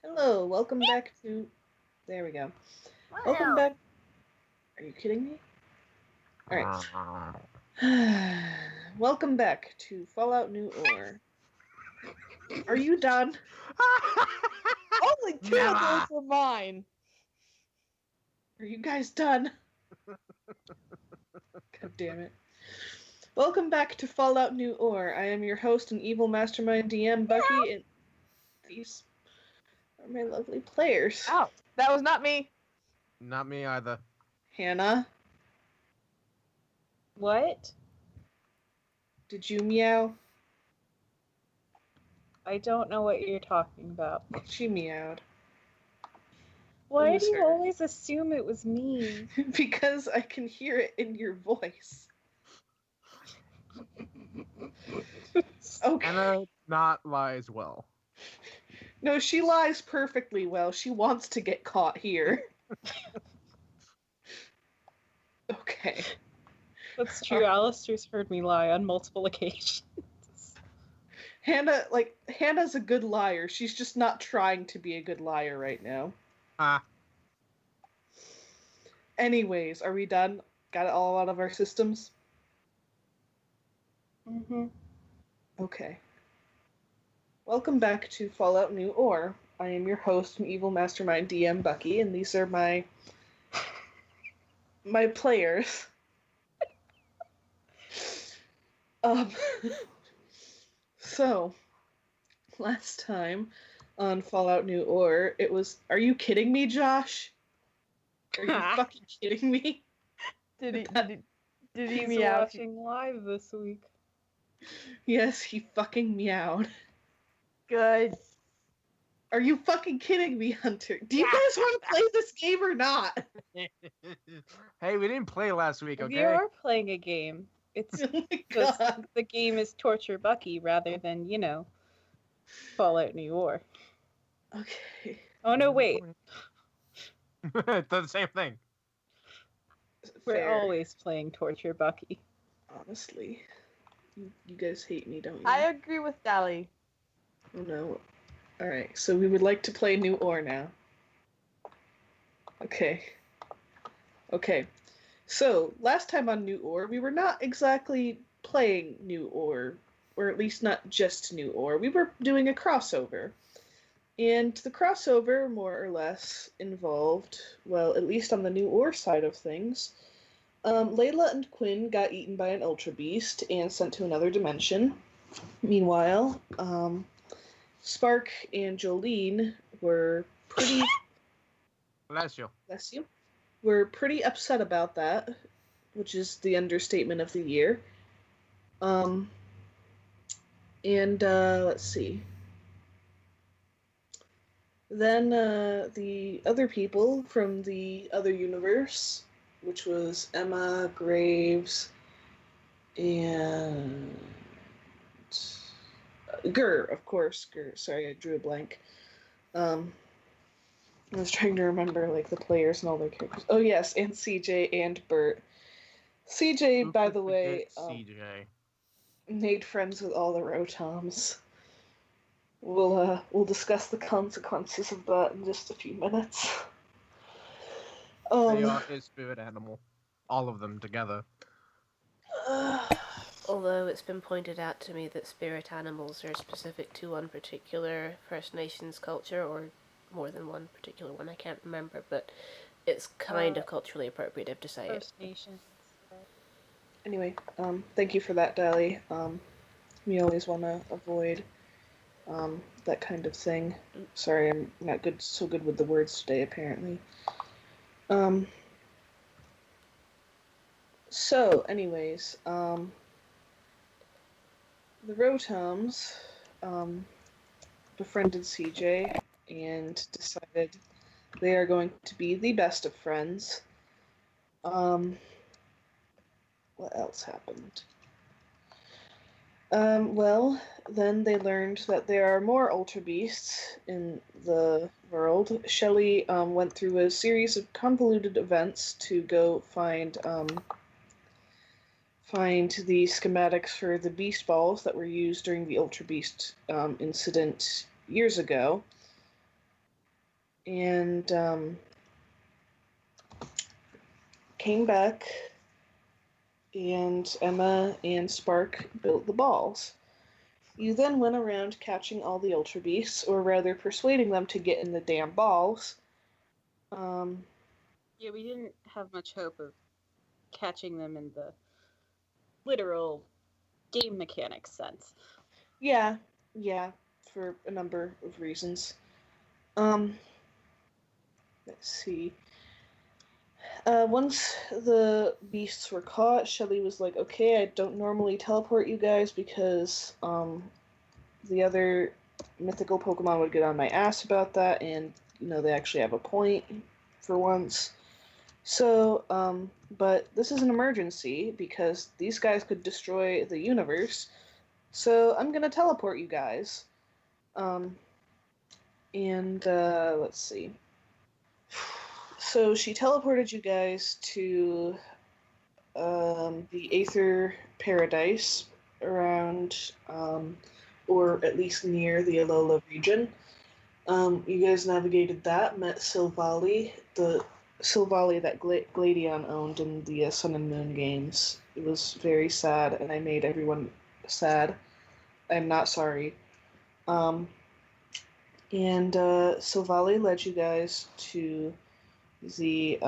Hello, welcome back to... There we go. Welcome Wow. back... Are you kidding me? Alright. Welcome back to Fallout New Orre. Are you done? Only two of those were mine. Are you guys done? God damn it. Welcome back to Fallout New Orre. I am your host and evil mastermind DM, Bucky, and these are my lovely players. Oh, that was not me. Not me either. Hannah, What? did you meow? I don't know what you're talking about. She meowed. Why was do you her. always assume it was me? Because I can hear it in your voice. Okay. Anna not lies well. No, she lies perfectly well. She wants to get caught here. Okay. That's true. Alistair's heard me lie on multiple occasions. Hannah's a good liar. She's just not trying to be a good liar right now. Anyways, are we done? Got it all out of our systems? Mm-hmm. Okay. Welcome back to Fallout New Orre. I am your host and evil mastermind DM, Bucky, and these are my players. So, last time on Fallout New Orre, it was... Are you kidding me, Josh? Are you fucking kidding me? Did he He's meow? watching live this week. Yes, he fucking meowed. Good. Are you fucking kidding me, Hunter? Do you guys want to play this game or not? Hey, we didn't play last week, okay? We are playing a game. It's Oh my just god. the game is Torture Bucky rather than, Fallout New Orre. Okay. Oh no, wait. It's the same thing. We're Fair. always playing Torture Bucky. Honestly. You guys hate me, don't you? I agree with Dally. Oh no. Alright, so we would like to play New Orre now. Okay. So, last time on New Orre, we were not exactly playing New Orre, or at least not just New Orre. We were doing a crossover. And the crossover, more or less, involved, well, at least on the New Orre side of things, Layla and Quinn got eaten by an Ultra Beast and sent to another dimension. Meanwhile, Spark and Jolene were pretty... Bless you. Bless you. Were pretty upset about that, which is the understatement of the year. Let's see. Then the other people from the other universe, which was Emma, Graves, and Gur, of course. Gur. Sorry, I drew a blank. I was trying to remember the players and all their characters. Oh yes, and CJ and Bert. CJ, by the way, CJ. made friends with all the Rotoms. We'll discuss the consequences of that in just a few minutes. They are his spirit animal. All of them together. Although it's been pointed out to me that spirit animals are specific to one particular First Nations culture, or more than one particular one, I can't remember, but it's kind of culturally appropriative to say First Nations. Anyway, thank you for that, Dally. We always want to avoid that kind of thing. Sorry, I'm not so good with the words today, apparently. So, anyways, the Rotoms befriended CJ and decided they are going to be the best of friends. What else happened? Well, then they learned that there are more Ultra Beasts in the world. Shelley went through a series of convoluted events to go find the schematics for the Beast Balls that were used during the Ultra Beast incident years ago. and came back, and Emma and Spark built the balls. You then went around catching all the Ultra Beasts, or rather persuading them to get in the damn balls. Yeah, we didn't have much hope of catching them in the literal game mechanics sense. Yeah, for a number of reasons. Let's see. Once the beasts were caught, Shelly was like, okay, I don't normally teleport you guys because, the other mythical Pokemon would get on my ass about that, and, they actually have a point for once. So, but this is an emergency because these guys could destroy the universe, so I'm gonna teleport you guys. Let's see. So she teleported you guys to the Aether Paradise around, or at least near the Alola region. You guys navigated that, met Silvally, the Silvally that Gladion owned in the Sun and Moon games. It was very sad, and I made everyone sad. I'm not sorry. Silvally led you guys to the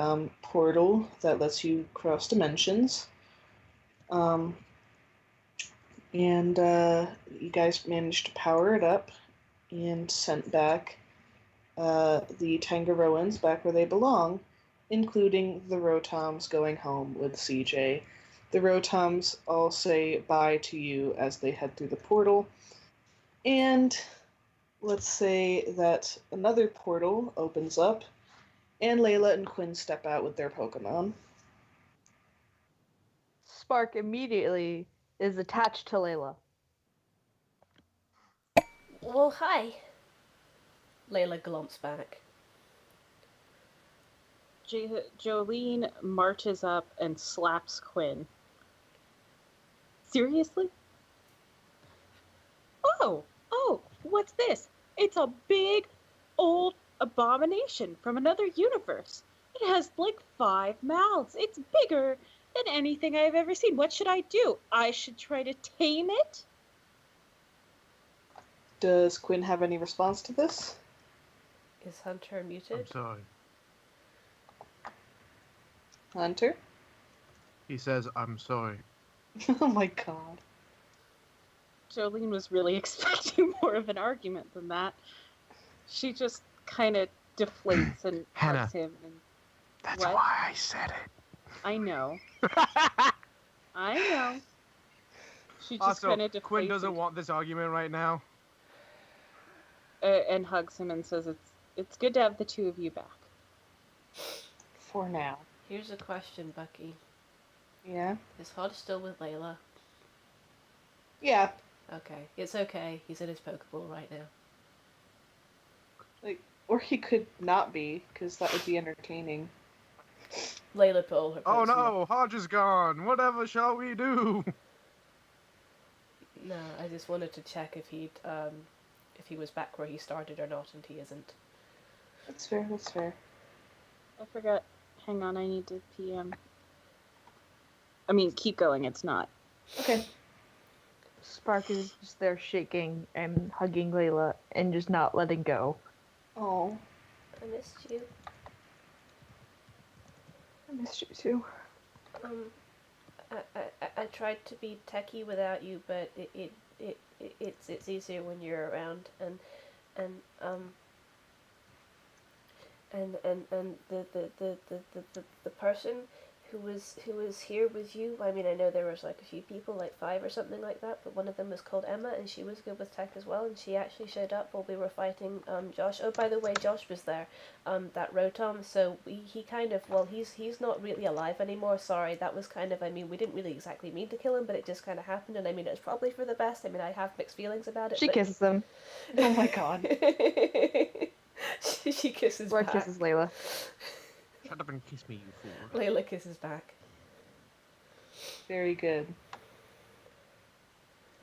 portal that lets you cross dimensions. You guys managed to power it up and sent back the Tangaroans back where they belong, including the Rotoms going home with CJ. The Rotoms all say bye to you as they head through the portal, and let's say that another portal opens up, and Layla and Quinn step out with their Pokemon. Spark immediately is attached to Layla. Well, hi. Layla glomps back. Jolene marches up and slaps Quinn. Seriously? Oh, what's this? It's a big, old abomination from another universe. It has like 5 mouths. It's bigger than anything I've ever seen. What should I do? I should try to tame it? Does Quinn have any response to this? Is Hunter muted? I'm sorry. Hunter? He says, I'm sorry. Oh my god. Jolene was really expecting more of an argument than that. She just kind of deflates and Hannah, hugs him. And That's what? why I said I know. it. I know. She just kind Also, of deflates Quinn doesn't and, want this argument right now. and hugs him and says it's good to have the two of you back. For now. Here's a question, Bucky. Yeah? Is Hodge still with Layla? Yeah. Okay. It's okay. He's in his Pokeball right now. Or he could not be, because that would be entertaining. Layla put all her Oh Pokes in no, Hodge is gone. Whatever shall we do? No, I just wanted to check if he was back where he started or not, and he isn't. That's fair, that's fair. I forgot. Hang on, I need to PM. I mean, keep going, it's not. Okay. Spark is just there shaking and hugging Layla and just not letting go. Oh. I missed you. I missed you too. I tried to be techie without you, but it's easier when you're around, and the person who was here with you. I mean, I know there was like a few people, like 5 or something like that, but one of them was called Emma, and she was good with tech as well, and she actually showed up while we were fighting Josh. Oh, by the way, Josh was there, that Rotom. So he kind of, well, he's not really alive anymore. Sorry, that was kind of, I mean, we didn't really exactly mean to kill him, but it just kind of happened, and I mean, it's probably for the best. I mean, I have mixed feelings about it. She kisses him. Oh my god. She kisses Spark back. kisses Layla. Shut up and kiss me, you fool. Layla kisses back. Very good.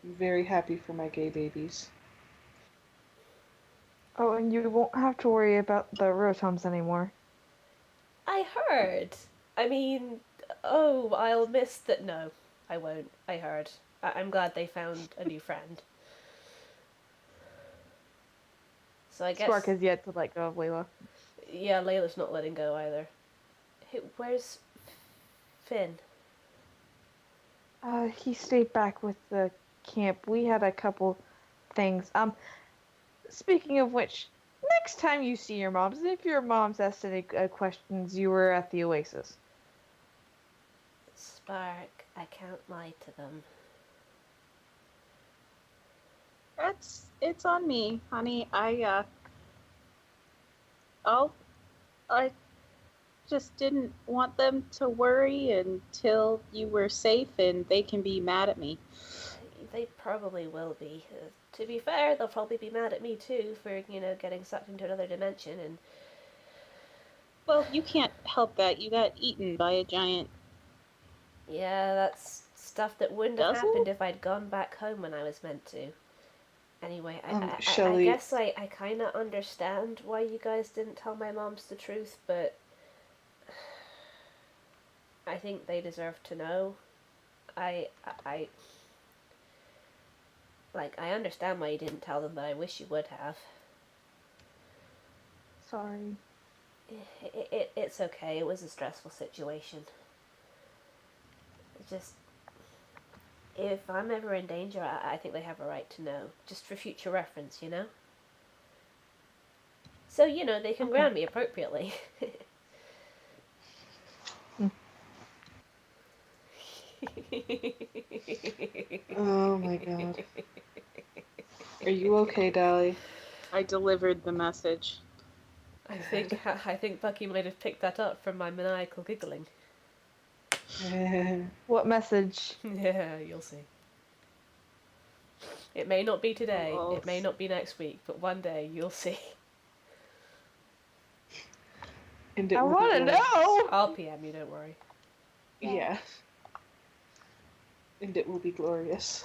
I'm very happy for my gay babies. Oh, and you won't have to worry about the rotoms anymore. I heard. I mean, oh, I'll miss that. No, I won't. I heard. I'm glad they found a new friend. So I guess. Spark has yet to let go of Layla. Yeah, Layla's not letting go either. Hey, where's Finn? He stayed back with the camp. We had a couple things. Speaking of which, next time you see your moms, if your mom's asked any questions, you were at the Oasis. Spark, I can't lie to them. It's on me, honey. I just didn't want them to worry until you were safe and they can be mad at me. They probably will be. To be fair, they'll probably be mad at me too for, getting sucked into another dimension and... Well, you can't help that. You got eaten by a giant. Yeah, that's stuff that wouldn't have happened if I'd gone back home when I was meant to. Anyway, I guess I kind of understand why you guys didn't tell my moms the truth, but I think they deserve to know. I understand why you didn't tell them, but I wish you would have. Sorry. It's okay. It was a stressful situation. It just... If I'm ever in danger, I think they have a right to know. Just for future reference, you know? So, they can ground me appropriately. Oh my god. Are you okay, Dolly? I delivered the message. I think Bucky might have picked that up from my maniacal giggling. What message? Yeah, you'll see. It may not be today, it may not be next week, but one day you'll see. And I want to know! I'll PM you, don't worry. Yeah. And it will be glorious.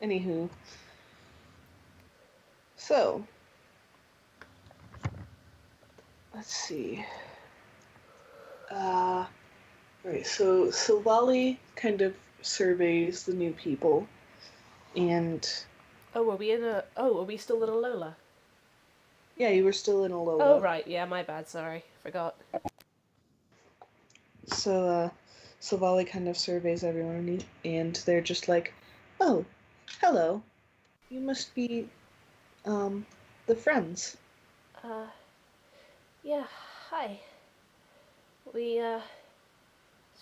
Anywho. So. Let's see. Right, so Wally kind of surveys the new people, and... Oh, are we still in a Lola? Yeah, you were still in a Lola. Oh, right, yeah, my bad, sorry, forgot. So Wally kind of surveys everyone, and they're just like, oh, hello, you must be, the friends. Yeah, hi.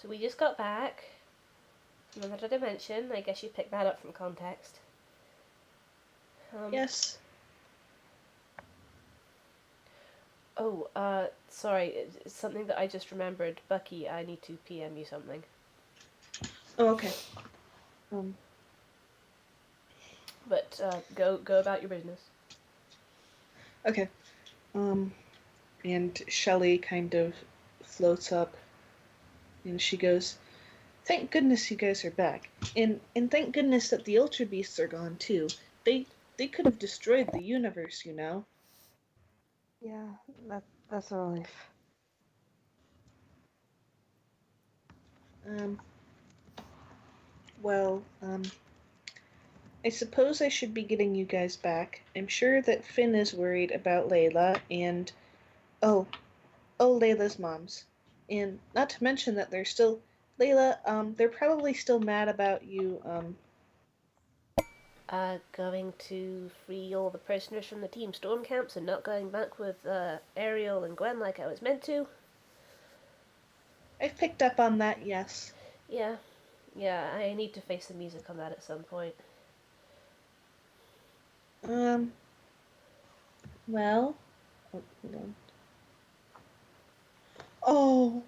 So we just got back from another dimension. I guess you picked that up from context. Yes. Oh, sorry, it's something that I just remembered. Bucky, I need to PM you something. Oh, okay. But, go about your business. Okay. And Shelley kind of floats up, and she goes, thank goodness you guys are back. And thank goodness that the Ultra Beasts are gone, too. They could have destroyed the universe, you know? Yeah, that's a relief. Well, I suppose I should be getting you guys back. I'm sure that Finn is worried about Layla and... Oh, Layla's moms. And not to mention that they're still... Layla, they're probably still mad about you, Going to free all the prisoners from the Team Storm camps and not going back with, Ariel and Gwen like I was meant to? I've picked up on that, yes. Yeah, I need to face the music on that at some point. Well... Oh, hold on. Oh!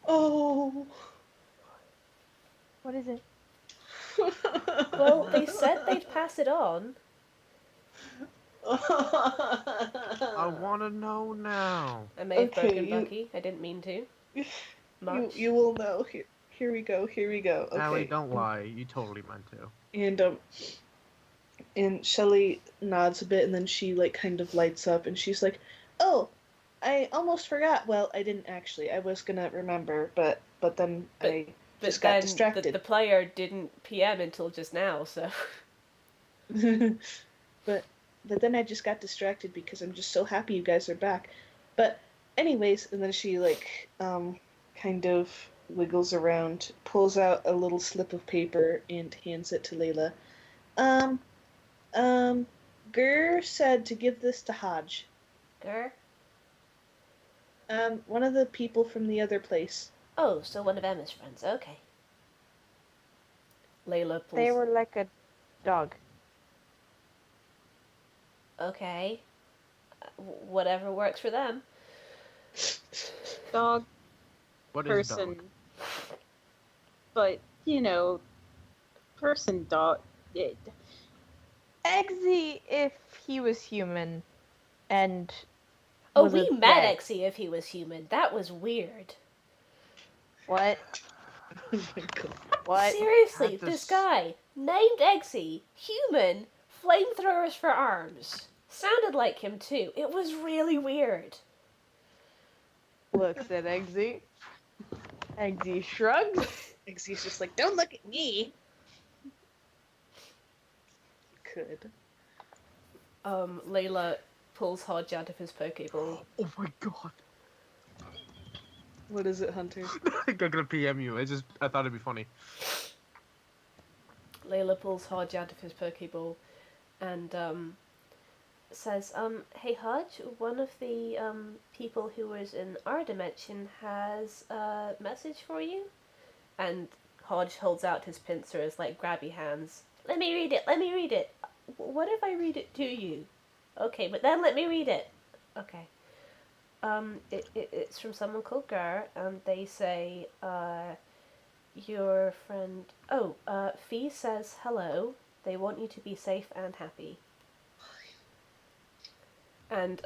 Oh! What is it? Well, they said they'd pass it on. I want to know now. I may have broken Bucky. I didn't mean to. Much. You will know. Here we go. Okay. Allie, don't lie. You totally meant to. And And Shelly nods a bit, and then she like kind of lights up, and she's like, "Oh, I almost forgot. Well, I didn't actually. I was gonna remember, but then I But just got then distracted." the player didn't PM until just now, so. but then I just got distracted because I'm just so happy you guys are back. But anyways, and then she like kind of wiggles around, pulls out a little slip of paper and hands it to Layla. Um Gur said to give this to Hodge. Grr? One of the people from the other place. Oh, so one of Emma's friends. Okay. Layla pulls. They were like a dog. Okay. Whatever works for them. Dog, What is person. dog? But, person, dog. It, Eggsy if he was human, and Oh, was we a met vet. Exie if he was human. That was weird. What? Oh my god. What? Seriously, Had to this s- guy, named Exie, human, flamethrowers for arms. Sounded like him too. It was really weird. Looks at Eggsy. Eggsy shrugs. Xy's just like, don't look at me. Could. Layla pulls Hodge out of his Pokeball. Oh my god. What is it, Hunter? I'm gonna PM you. I thought it'd be funny. Layla pulls Hodge out of his Pokeball and says, hey Hodge, one of the people who was in our dimension has a message for you. And Hodge holds out his pincers like grabby hands. Let me read it. What if I read it to you? Okay, but then let me read it. Okay. It's from someone called Gur, and they say, your friend... Oh, Fee says hello. They want you to be safe and happy. And,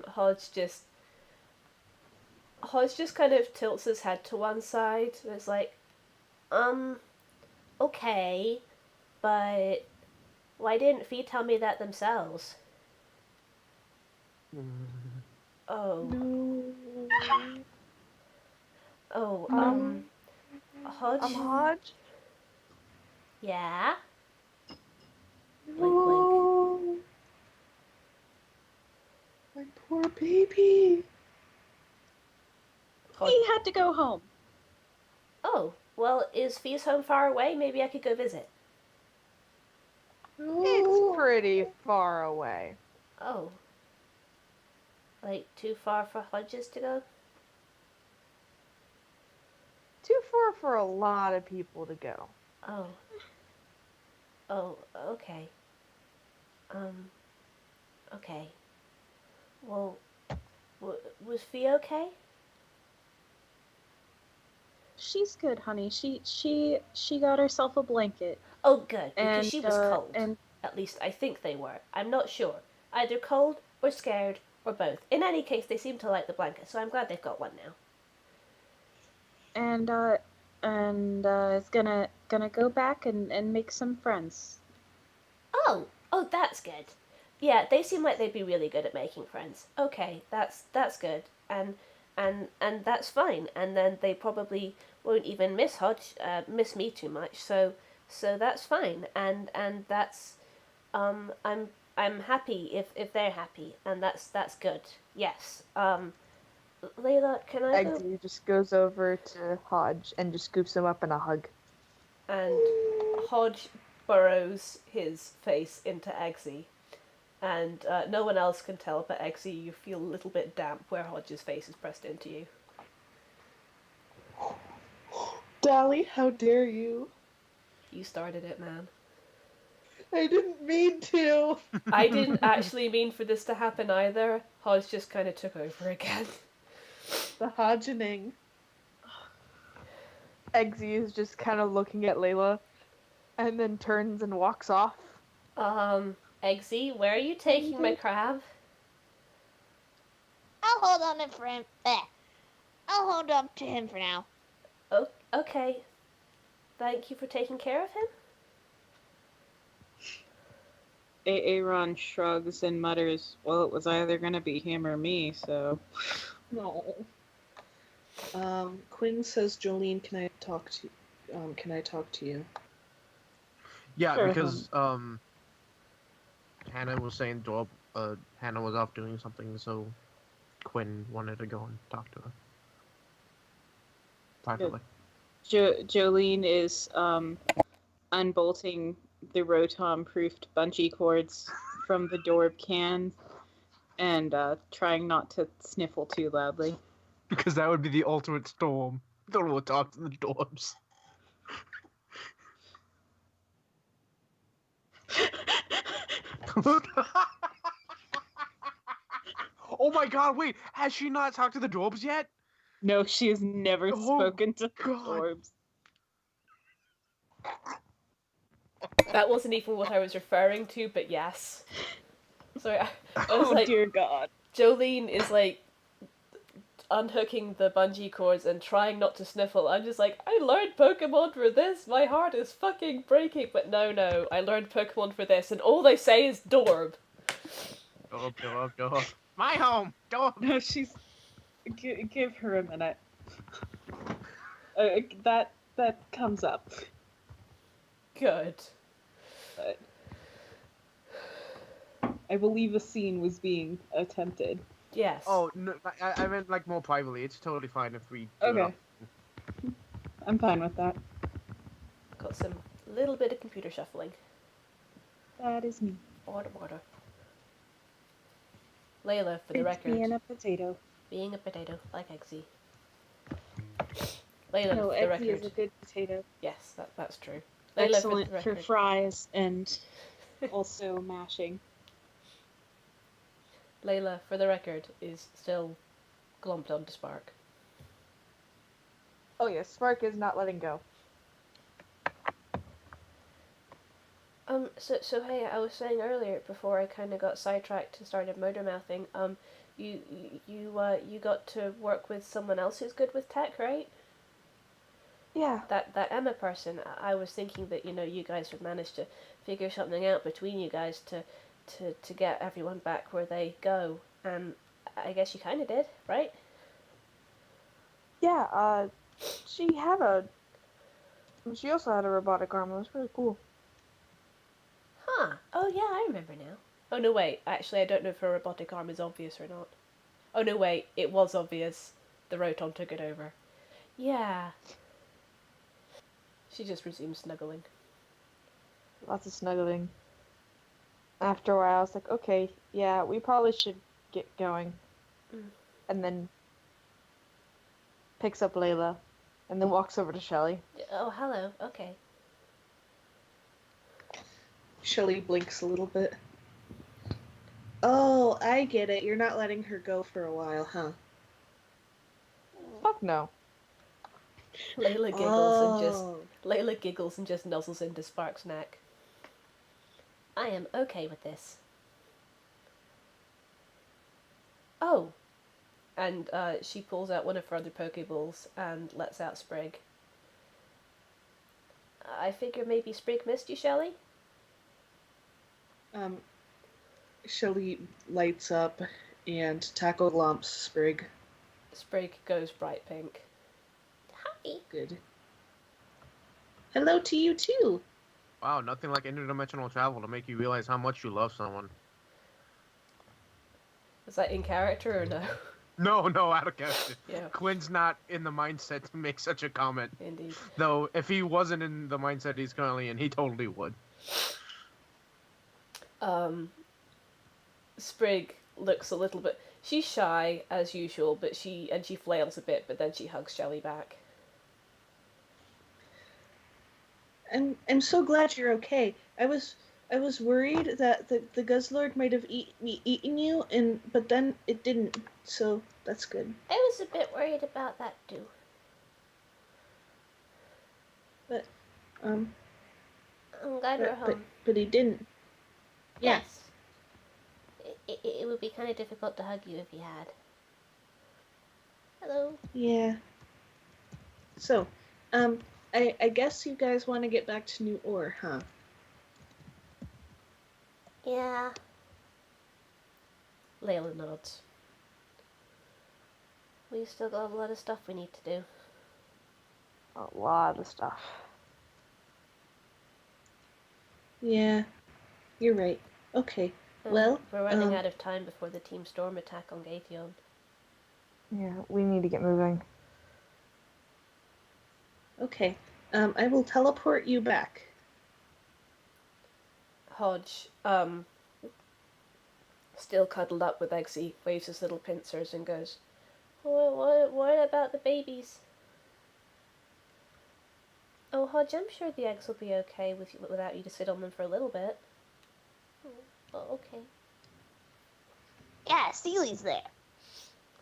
Hodge just kind of tilts his head to one side. And it's like, okay, but why didn't Fee tell me that themselves? Oh. No. Oh, Hodge? Hodge? Yeah? No. My poor baby. Hodge. he had to go home. Oh, well, is Fee's home far away? Maybe I could go visit. No. It's pretty far away. Oh. Like, too far for Hodges to go? Too far for a lot of people to go. Oh. Oh, okay. Okay. Well, was Fee okay? She's good, honey. She got herself a blanket. Oh, good, because And she was cold. and At least I think they were. I'm not sure. Either cold or scared or both. In any case, they seem to like the blanket, so I'm glad they've got one now. and is gonna go back and make some friends. Oh, that's good. Yeah, they seem like they'd be really good at making friends. Okay, that's good, and that's fine. And then they probably won't even miss me too much. So that's fine. And that's I'm happy if they're happy, and that's good. Yes. Layla, can I go? Eggsy just goes over to Hodge and just scoops him up in a hug. And Hodge burrows his face into Eggsy. And no one else can tell, but Eggsy, you feel a little bit damp where Hodge's face is pressed into you. Dally, how dare you? You started it, man. I didn't mean to. I didn't actually mean for this to happen either. Hodge just kind of took over again. The Hodgening. Eggsy is just kind of looking at Layla and then turns and walks off. Eggsy, where are you taking my crab? I'll hold on it for him. I'll hold up to him for now. Oh, okay. Thank you for taking care of him. Aaron shrugs and mutters, well, it was either going to be him or me, so... No. Quinn says, Jolene, can I talk to you? Yeah, Sure. because Hannah was saying Hannah was off doing something, so Quinn wanted to go and talk to her privately. Jolene is unbolting the Rotom-proofed bungee cords from the Dorb can and trying not to sniffle too loudly. Because that would be the ultimate storm. Don't want to talk to the dwarves. Oh my god, wait, has she not talked to the dwarves yet? No, she has never Oh, spoken to God. Dorbs. That wasn't even what I was referring to, but yes. Sorry, I was Oh like, dear God. Jolene is like unhooking the bungee cords and trying not to sniffle. I'm just like, I learned Pokemon for this. My heart is fucking breaking. But no, I learned Pokemon for this, and all they say is Dorb. Dorb. My home, Dorb. No, she's... Give her a minute. That comes up. Good. But I believe a scene was being attempted. Yes. Oh, no, I meant like more privately. It's totally fine if we do it Okay. off. I'm fine with that. Got some little bit of computer shuffling. That is me. Order. Layla, for the It's record. being a potato. Being a potato, like Eggsy. Layla, No, for the Eggsy record. is a good potato. Yes, that's true. Layla, Excellent for, for the record. fries and also mashing. Layla, for the record, is still glomped onto Spark. Oh yeah, Spark is not letting go. So hey, I was saying earlier before I kind of got sidetracked and started motor mouthing. You got to work with someone else who's good with tech, right? Yeah. That Emma person. I was thinking that you guys would manage to figure something out between you guys to get everyone back where they go, and I guess you kind of did, right? Yeah, she also had a robotic arm. It was really cool. Huh. Oh yeah, I remember now. Oh no, wait. Actually, I don't know if her robotic arm is obvious or not. Oh no, wait. It was obvious. The Rotom took it over. Yeah. She just resumed snuggling. Lots of snuggling. After a while, I was like, okay, yeah, we probably should get going. Mm. And then picks up Layla, and then walks over to Shelly. Oh, hello. Okay. Shelly blinks a little bit. Oh, I get it. You're not letting her go for a while, huh? Fuck no. Layla giggles and just nuzzles into Spark's neck. I am okay with this. Oh. And she pulls out one of her other Pokeballs and lets out Sprig. I figure maybe Sprig missed you, Shelly? Shelly lights up and tackle glomps Sprig. Sprig goes bright pink. Hi. Good. Hello to you too. Wow, nothing like interdimensional travel to make you realize how much you love someone. Is that in character or no? No, out of character. Yeah. Quinn's not in the mindset to make such a comment. Indeed. Though, if he wasn't in the mindset he's currently in, he totally would. Sprig looks a little bit... She's shy, as usual, but she flails a bit, but then she hugs Shelly back. I'm so glad you're okay. I was worried that the Guzzlord might have eaten you, but then it didn't. So that's good. I was a bit worried about that too. But I'm glad we're home. but he didn't. Yeah. Yes. It would be kind of difficult to hug you if he had. Hello. Yeah. So, I guess you guys want to get back to New Orre, huh? Yeah. Layla nods. We've still got a lot of stuff we need to do. A lot of stuff. Yeah, you're right. Okay. And Well, we're running out of time before the Team Storm attack on Gateon. Yeah, we need to get moving. okay. I will teleport you back. Hodge, still cuddled up with Eggsy, waves his little pincers and goes, what about the babies? Oh, Hodge, I'm sure the eggs will be okay without you to sit on them for a little bit. Oh, okay. Yeah, Seely's there.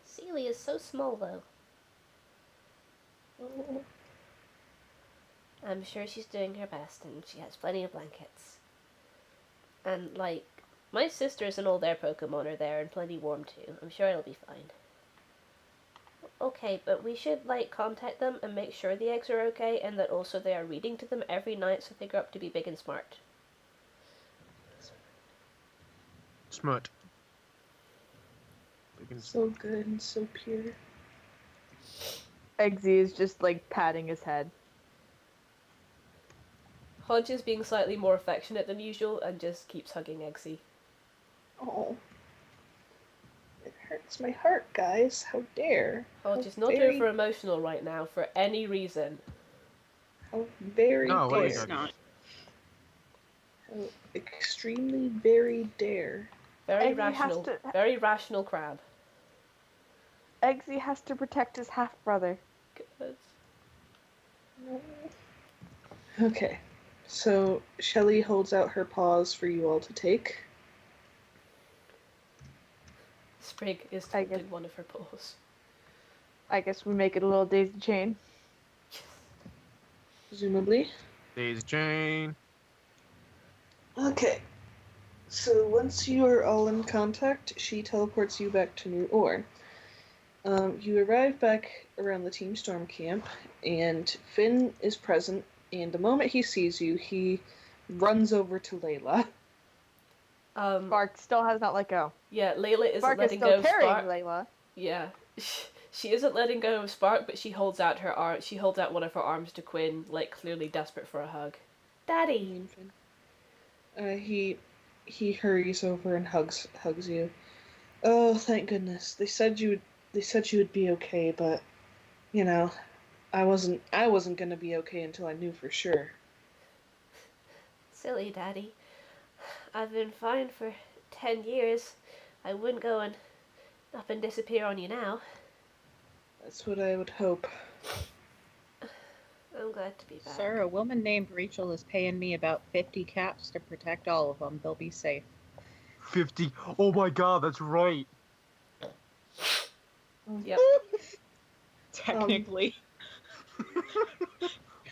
Seely is so small, though. I'm sure she's doing her best, and she has plenty of blankets. And, like, my sisters and all their Pokemon are there and plenty warm, too. I'm sure it'll be fine. Okay, but we should, like, contact them and make sure the eggs are okay, and that also they are reading to them every night so they grow up to be big and smart. Smut. So good and so pure. Eggsy is just like patting his head. Hodge is being slightly more affectionate than usual and just keeps hugging Eggsy. Oh. It hurts my heart, guys. How dare. Hodge is not over emotional right now for any reason. How very No, what are you dare. doing? Not. How extremely very dare. Very Eggsy has rational. to- Very rational crab. Eggsy has to protect his half brother. Good. Okay. So Shelly holds out her paws for you all to take. Sprig is I guess- holding one of her paws. I guess we make it a little daisy chain. Presumably. Daisy chain. Okay. So once you are all in contact, she teleports you back to New Orre. You arrive back around the Team Storm camp, and Finn is present, and the moment he sees you, he runs over to Layla. Spark still has not let go. Yeah, Layla isn't Spark is letting still go of carrying Spark. Layla. Yeah. She isn't letting go of Spark, but she holds out her arm. She holds out one of her arms to Quinn, like clearly desperate for a hug. Daddy. He hurries over and hugs you. Oh, thank goodness. They said you would be okay, but you know, I wasn't gonna be okay until I knew for sure. Silly Daddy. I've been fine for 10 years. I wouldn't go and up and disappear on you now. That's what I would hope. I'm glad to be back. Sir, a woman named Rachel is paying me about 50 caps to protect all of them. They'll be safe. 50. Oh my god, that's right. Yep. Technically.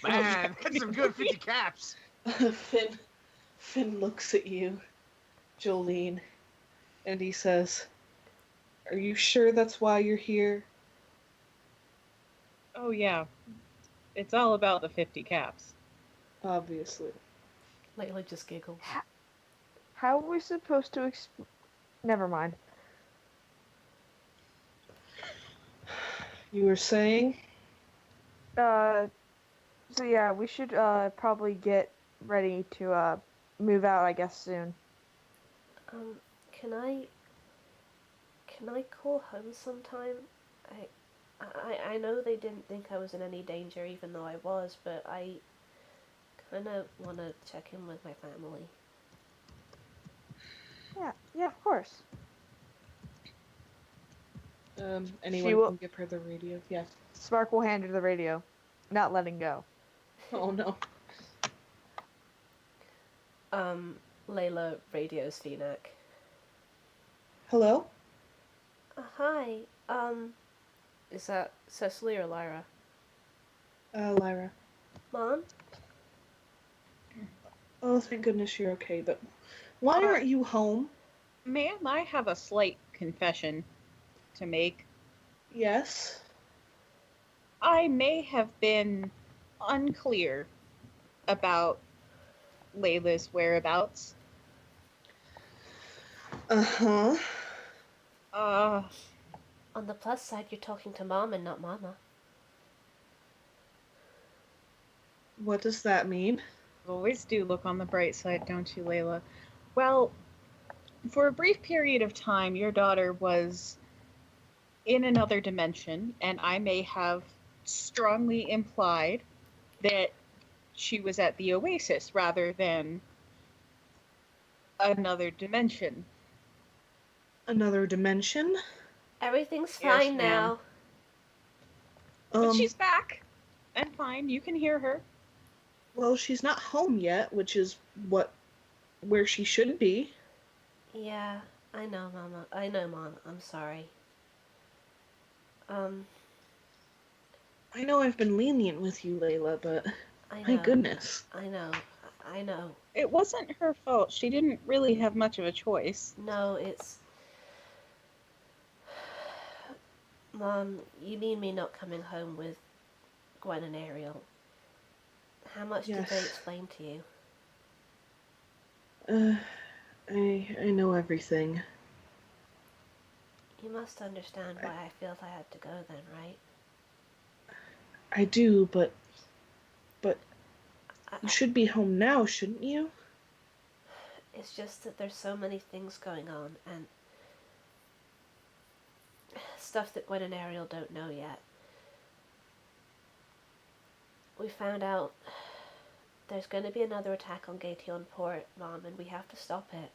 Man, that's some good 50 caps. Finn looks at you, Jolene, and he says, "Are you sure that's why you're here?" Oh, yeah. It's all about the 50 caps. Obviously. Layla just giggles. How are we supposed to Never mind. You were saying? So yeah, we should probably get ready to move out, I guess, soon. Can I call home sometime? I know they didn't think I was in any danger, even though I was, but I kind of want to check in with my family. Yeah, of course. Anyone will- can give her the radio? Yeah. Spark will hand her the radio, not letting go. Oh no. Layla radios Phoenix. Hello? Hi, is that Cecily or Lyra? Lyra. Mom? Oh, thank goodness you're okay, but why aren't you home? Ma'am, I have a slight confession to make. Yes. I may have been unclear about Layla's whereabouts. Uh-huh. On the plus side, you're talking to Mom and not Mama. What does that mean? Always do look on the bright side, don't you, Layla? Well, for a brief period of time, your daughter was in another dimension, and I may have strongly implied that she was at the Oasis rather than another dimension. Another dimension? Everything's Yes, fine ma'am. now. But she's back and fine. You can hear her. Well, she's not home yet, which is where she should be. Yeah, I know, Mama. I know, Mom. I'm sorry. I know I've been lenient with you, Layla, but I know. my goodness. I know. I know. It wasn't her fault. She didn't really have much of a choice. No, it's... Mom, you mean me not coming home with Gwen and Ariel? How much did they Yes. explain to you? I know everything. You must understand why I felt I had to go then, right? I do, but you should be home now, shouldn't you? It's just that there's so many things going on, and stuff that Gwen and Ariel don't know yet. We found out there's going to be another attack on Gateon Port, Mom, and we have to stop it.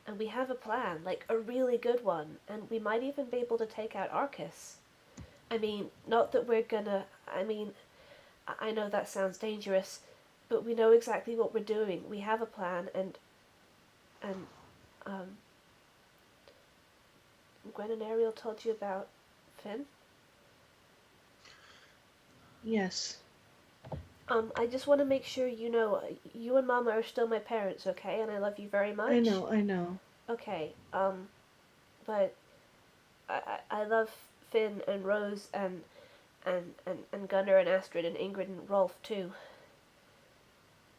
And we have a plan, like a really good one, and we might even be able to take out Arcus. I mean, not that we're gonna... I know that sounds dangerous, but we know exactly what we're doing. We have a plan, and Gwen and Ariel told you about Finn? Yes. I just want to make sure you know, you and Mama are still my parents, okay? And I love you very much. I know. Okay, but I love Finn and Rose and Gunnar and Astrid and Ingrid and Rolf too.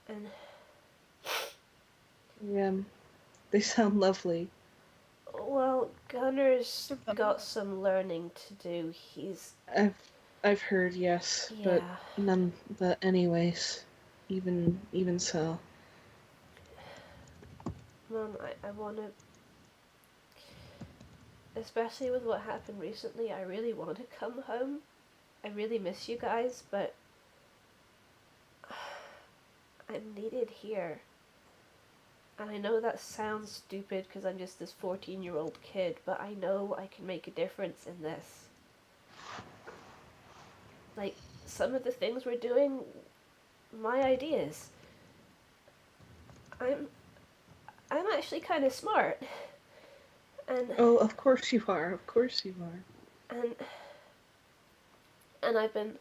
And Yeah, they sound lovely. well, Gunnar's got some learning to do. I've heard, yes, Yeah. but anyways, even so. Mom, I want to, especially with what happened recently, I really want to come home. I really miss you guys, but I'm needed here. And I know that sounds stupid because I'm just this 14-year-old kid, but I know I can make a difference in this. Like, some of the things we're doing, my ideas. I'm actually kind of smart. And Oh, of course you are. Of course you are. And I've been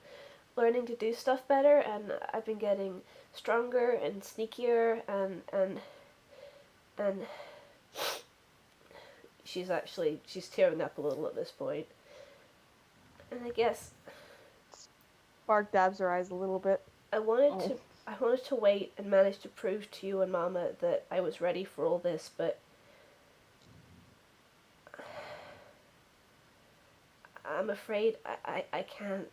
learning to do stuff better, and I've been getting stronger and sneakier, and she's tearing up a little at this point. And I guess Bark dabs her eyes a little bit. I wanted to wait and manage to prove to you and Mama that I was ready for all this, but I'm afraid I can't.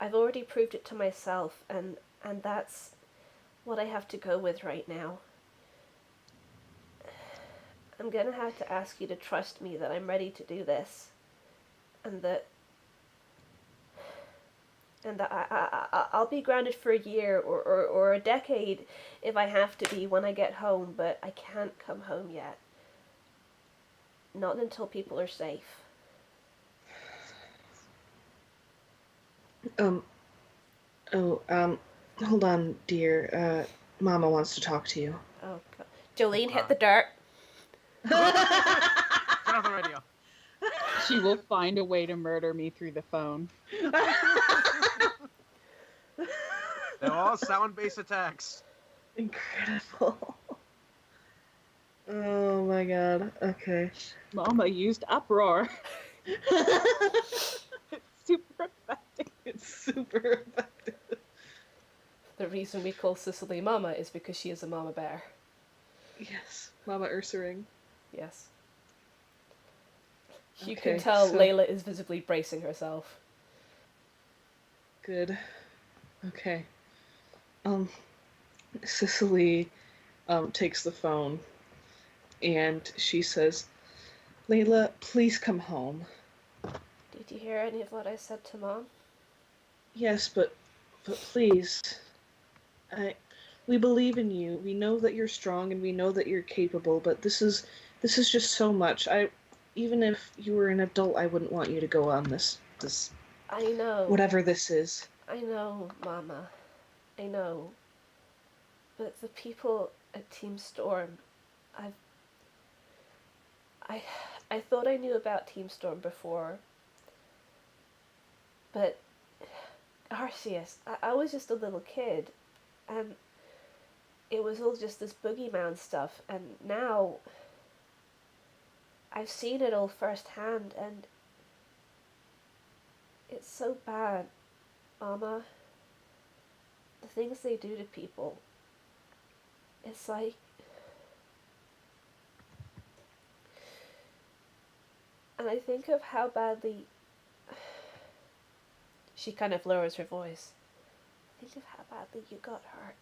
I've already proved it to myself, and that's what I have to go with right now. I'm gonna have to ask you to trust me that I'm ready to do this, and that I'll be grounded for a year or a decade if I have to be when I get home, but I can't come home yet. Not until people are safe. Hold on, dear. Mama wants to talk to you. Oh, God. Jolene, hit the dirt. Turn off the radio. She will find a way to murder me through the phone. They're all sound-based attacks. Incredible. Oh my god. Okay. Mama used uproar. It's super effective. It's super effective. The reason we call Cicely Mama is because she is a mama bear. Yes, Mama Ursaring. Yes. You Okay, can tell so- Layla is visibly bracing herself. Good. Okay. Cicely takes the phone and she says, Layla, please come home. Did you hear any of what I said to Mom? Yes, but please. We believe in you. We know that you're strong and we know that you're capable, but this is just so much. Even if you were an adult, I wouldn't want you to go on this I know. whatever this is. I know, Mama. I know. But the people at Team Storm, I thought I knew about Team Storm before, but Arceus, I was just a little kid, and it was all just this boogeyman stuff, and now I've seen it all firsthand, and it's so bad, Mama. The things they do to people. It's like... And I think of how badly... She kind of lowers her voice. Think of how badly you got hurt.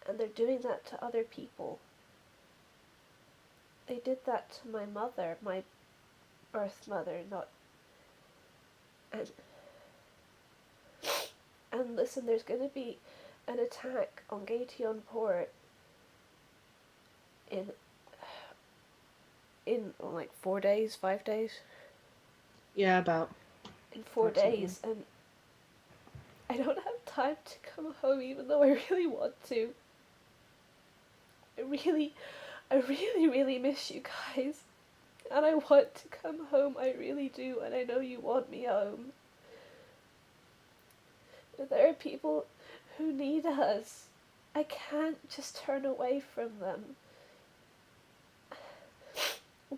And they're doing that to other people. They did that to my mother, my birth mother, not... And listen, there's going to be an attack on Gateon Port in like 4 days, 5 days? Yeah, about. In 4 days, and I don't have time to come home even though I really want to. I really miss you guys. And I want to come home, I really do, and I know you want me home. But there are people who need us. I can't just turn away from them.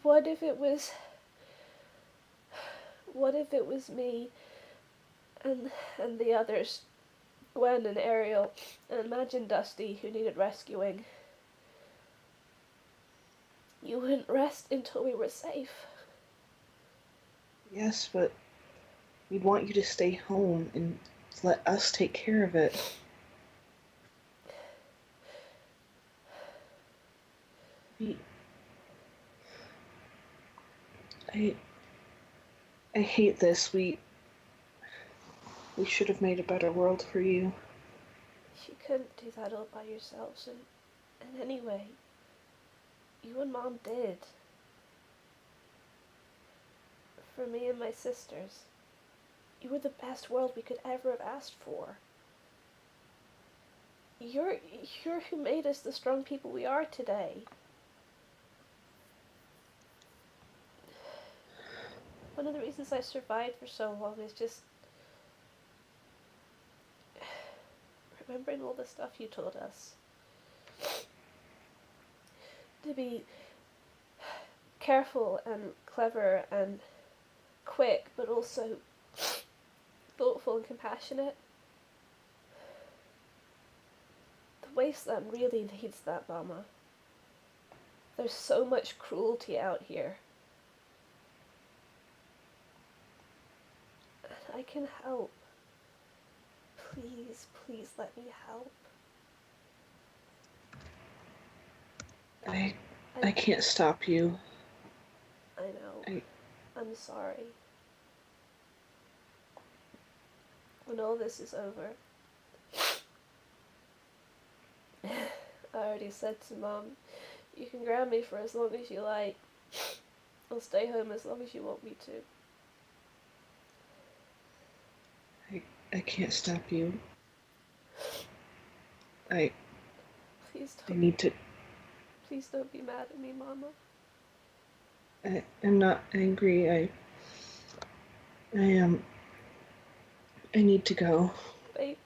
What if it was me and the others, Gwen and Ariel, and imagine Dusty, who needed rescuing? You wouldn't rest until we were safe. Yes, but we'd want you to stay home and let us take care of it. I hate this. We should have made a better world for you. You couldn't do that all by yourselves, and anyway, you and Mom did. For me and my sisters. You were the best world we could ever have asked for. You're who made us the strong people we are today. One of the reasons I survived for so long is just remembering all the stuff you told us. To be careful and clever and quick, but also thoughtful and compassionate. The wasteland really needs that, Mama. There's so much cruelty out here. And I can help. Please, please let me help. I can't stop you. I know. I'm sorry. When all this is over, I already said to Mom, you can grab me for as long as you like. I'll stay home as long as you want me to. I can't stop you. Please I need to... Please don't be mad at me, Mama. I'm not angry. I need to go. Babe,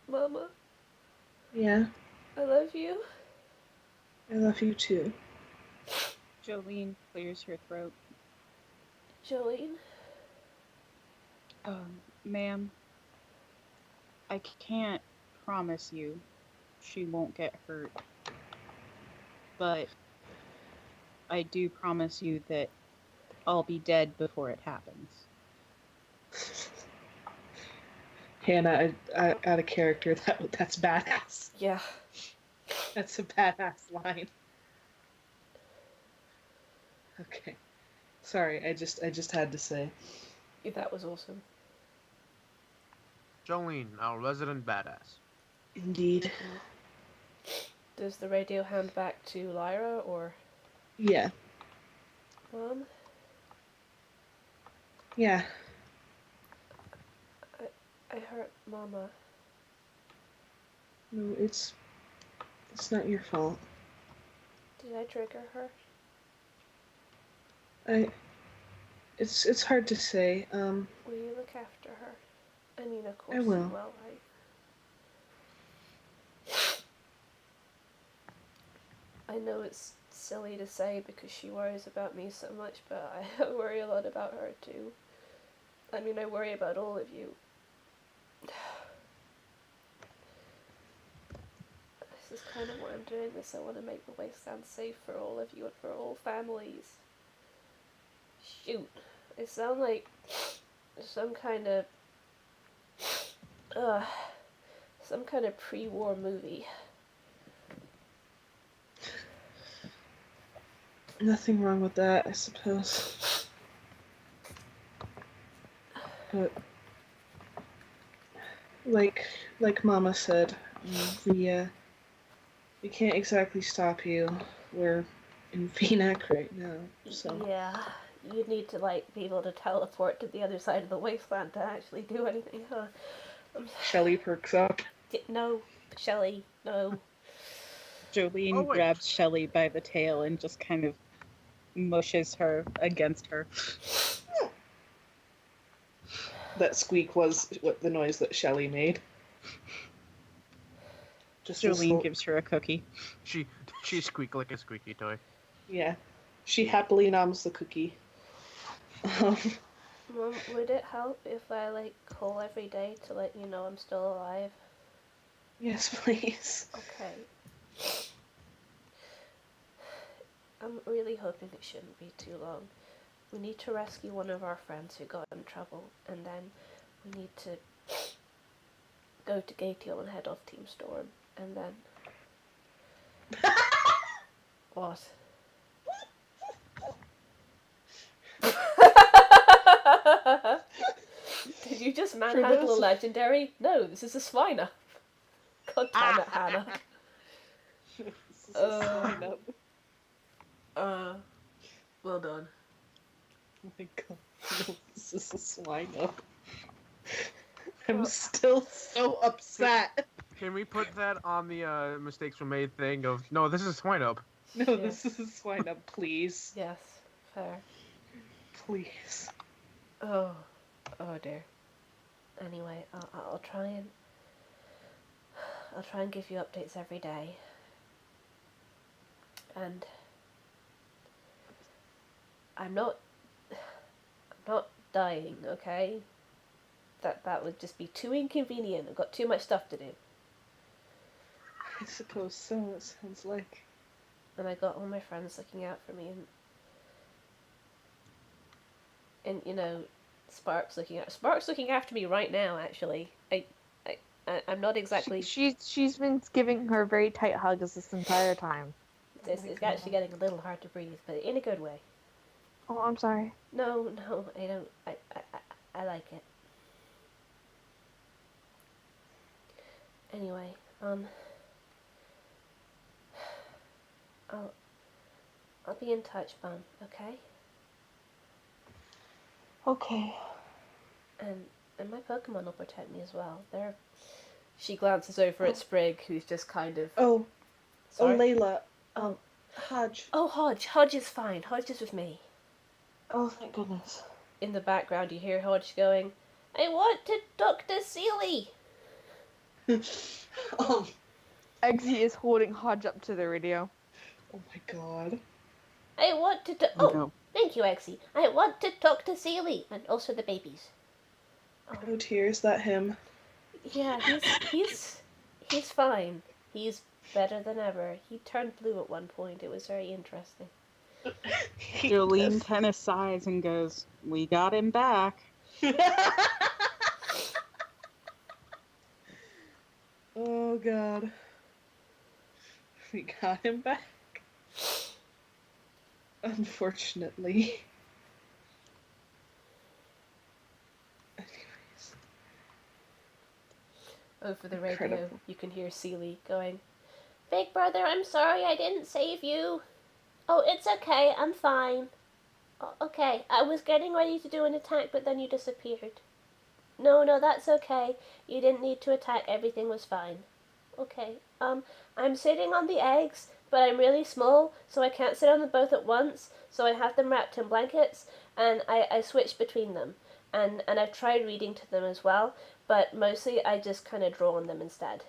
Mama. Yeah? I love you. I love you too. Jolene clears her throat. Jolene? Ma'am, I can't promise you she won't get hurt. but I do promise you that I'll be dead before it happens. Hannah, out of character, that's badass. Yeah. That's a badass line. Okay. Sorry, I just had to say. That was awesome. Jolene, our resident badass. Indeed. Does the radio hand back to Lyra, or? Yeah. Mom? Yeah. I hurt Mama. No, it's not your fault. Did I trigger her? It's hard to say. Will you look after her? I mean, of course I will. you will, right? I know it's silly to say because she worries about me so much, but I worry a lot about her too. I mean, I worry about all of you. This is kind of why I'm doing this. I want to make the wasteland safe for all of you and for all families. Shoot. I sound like some kind of pre-war movie. Nothing wrong with that, I suppose. But like Mama said, we can't exactly stop you. We're in VNAC right now, so Yeah, you'd need to be able to teleport to the other side of the wasteland to actually do anything, huh? Shelly perks up. No, Shelley, no. Jolene grabs Shelley by the tail and just kind of mushes her against her. That squeak was what the noise that Shelly made. Just Jolene gives her a cookie. She squeaked like a squeaky toy. Yeah. She happily noms the cookie. Mom, would it help if I call every day to let you know I'm still alive? Yes, please. Okay. I'm really hoping it shouldn't be too long. We need to rescue one of our friends who got in trouble, and then we need to go to Gateon and head off Team Storm, and then... What? Did you just manhandle a legendary? No, this is a swiner. God damn it, Hannah. Well done. Oh my god, no, this is a swine up. I'm still so upset. Can we put that on the mistakes were made thing of, no, this is swine up. No, this is a swine up, please. Yes, fair. Please. Oh dear. Anyway, I'll try and give you updates every day. And I'm not dying, okay? That would just be too inconvenient. I've got too much stuff to do. I suppose so, it sounds like. And I got all my friends looking out for me, and you know, Spark's looking after me right now. Actually, I'm not exactly. She's been giving her very tight hugs this entire time. It's actually getting a little hard to breathe, but in a good way. Oh, I'm sorry. No, I don't. I like it. Anyway, I'll be in touch, Mum. Okay. Okay. And my Pokemon will protect me as well. She glances over at Sprig, who's just kind of. Sorry? Layla. Hodge. Oh, Hodge. Hodge is fine. Hodge is with me. Oh, thank goodness. In the background, you hear Hodge going, "I want to talk to Sealy." Eggsy is holding Hodge up to the radio. Oh my god. I want to. No. Thank you, Eggsy. I want to talk to Sealy and also the babies. Oh dear, is that him? Yeah, he's fine. He's Better than ever. He turned blue at one point. It was very interesting. Jolene kind of sighs and goes, "We got him back." Oh god. We got him back. Unfortunately. Anyways. Over the radio, Incredible. you can hear Seely going, "Big brother, I'm sorry I didn't save you." "Oh, it's okay, I'm fine." "Oh, okay, I was getting ready to do an attack, but then you disappeared." No, that's okay. You didn't need to attack, everything was fine." "Okay, I'm sitting on the eggs, but I'm really small, so I can't sit on them both at once, so I have them wrapped in blankets, and I switch between them. And I've tried reading to them as well, but mostly I just kind of draw on them instead."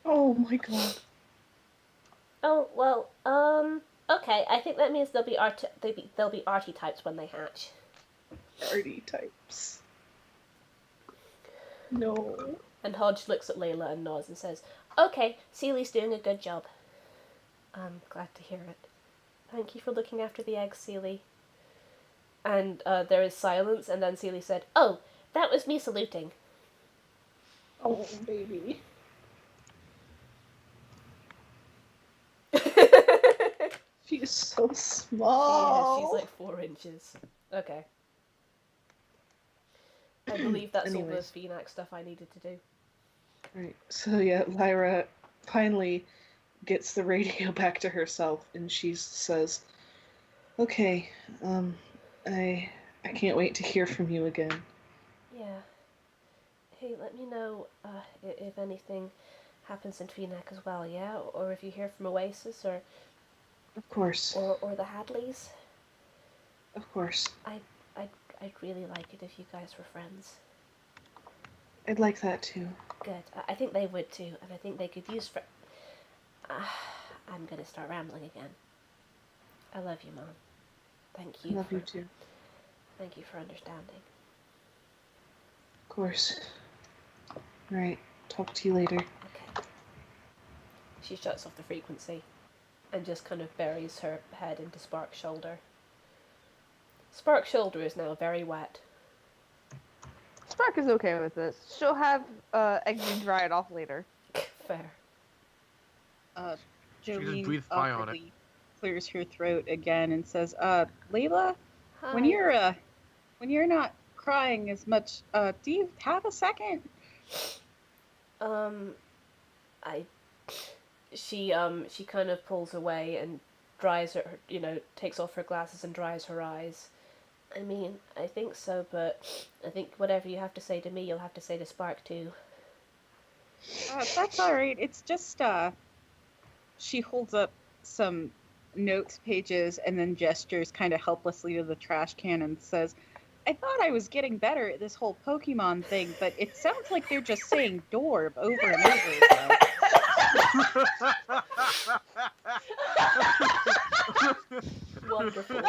Oh my god. "Oh, well, okay, I think that means they'll be arty types when they hatch." Arty types. No. And Hodge looks at Layla and nods and says, "Okay, Seely's doing a good job." "I'm glad to hear it. Thank you for looking after the eggs, Seely." And there is silence, and then Seely said, "Oh, that was me saluting." Oh, baby. She's so small. Yeah, she's like 4 inches. Okay. I believe that's all the Anyways. Phoenix stuff I needed to do. Right. So yeah, Lyra finally gets the radio back to herself, and she says, "Okay, I can't wait to hear from you again." Yeah. Hey, let me know if anything happens in Phoenix as well, yeah? Or if you hear from Oasis or Of course. the Hadleys. Of course. I'd really like it if you guys were friends. I'd like that too. Good. I think they would too, and I think they could use I'm gonna start rambling again. I love you, Mom. Thank I you. love you too. Thank you for understanding. Of course. Right. Talk to you later. Okay. She shuts off the frequency and just kind of buries her head into Spark's shoulder. Spark's shoulder is now very wet. Spark is okay with this. She'll have Eggsy dry it off later. Fair. Jolene breathe fire on it. awkwardly clears her throat again and says, "Layla, Hi. when you're not crying as much, do you have a second?" She kind of pulls away and dries her, takes off her glasses and dries her eyes. I mean, I think so, but I think whatever you have to say to me, you'll have to say to Spark too. That's all right. It's just she holds up some notes pages and then gestures kind of helplessly to the trash can and says, "I thought I was getting better at this whole Pokemon thing, but it sounds like they're just saying Dorb over and over again." Wonderful.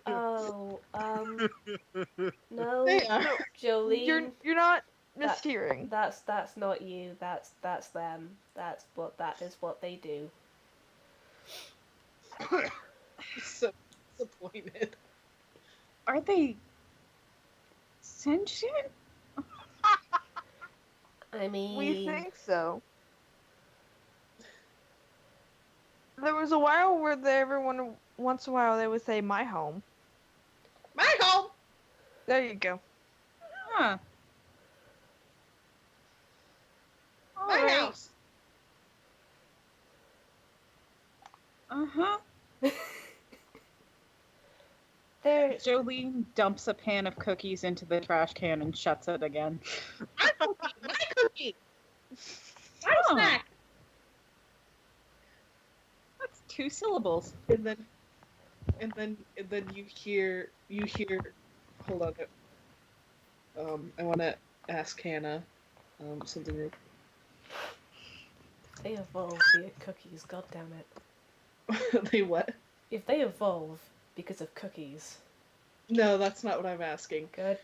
Oh, no, They are. Jolene. You're not mishearing. That's not you. That's them. That is what they do. So disappointed. Are they sentient? I mean, We think so. There was a while where everyone once in a while they would say "my home." My home. There you go. Huh. All My right. house. Uh-huh. there. Jolene dumps a pan of cookies into the trash can and shuts it again. My cookie. My cookie. My Oh. snack. That's 2 syllables. And then you hear. Hold on. I want to ask Hannah something real. They evolve via cookies. God damn it! They what? If they evolve because of cookies, No, that's not what I'm asking. good.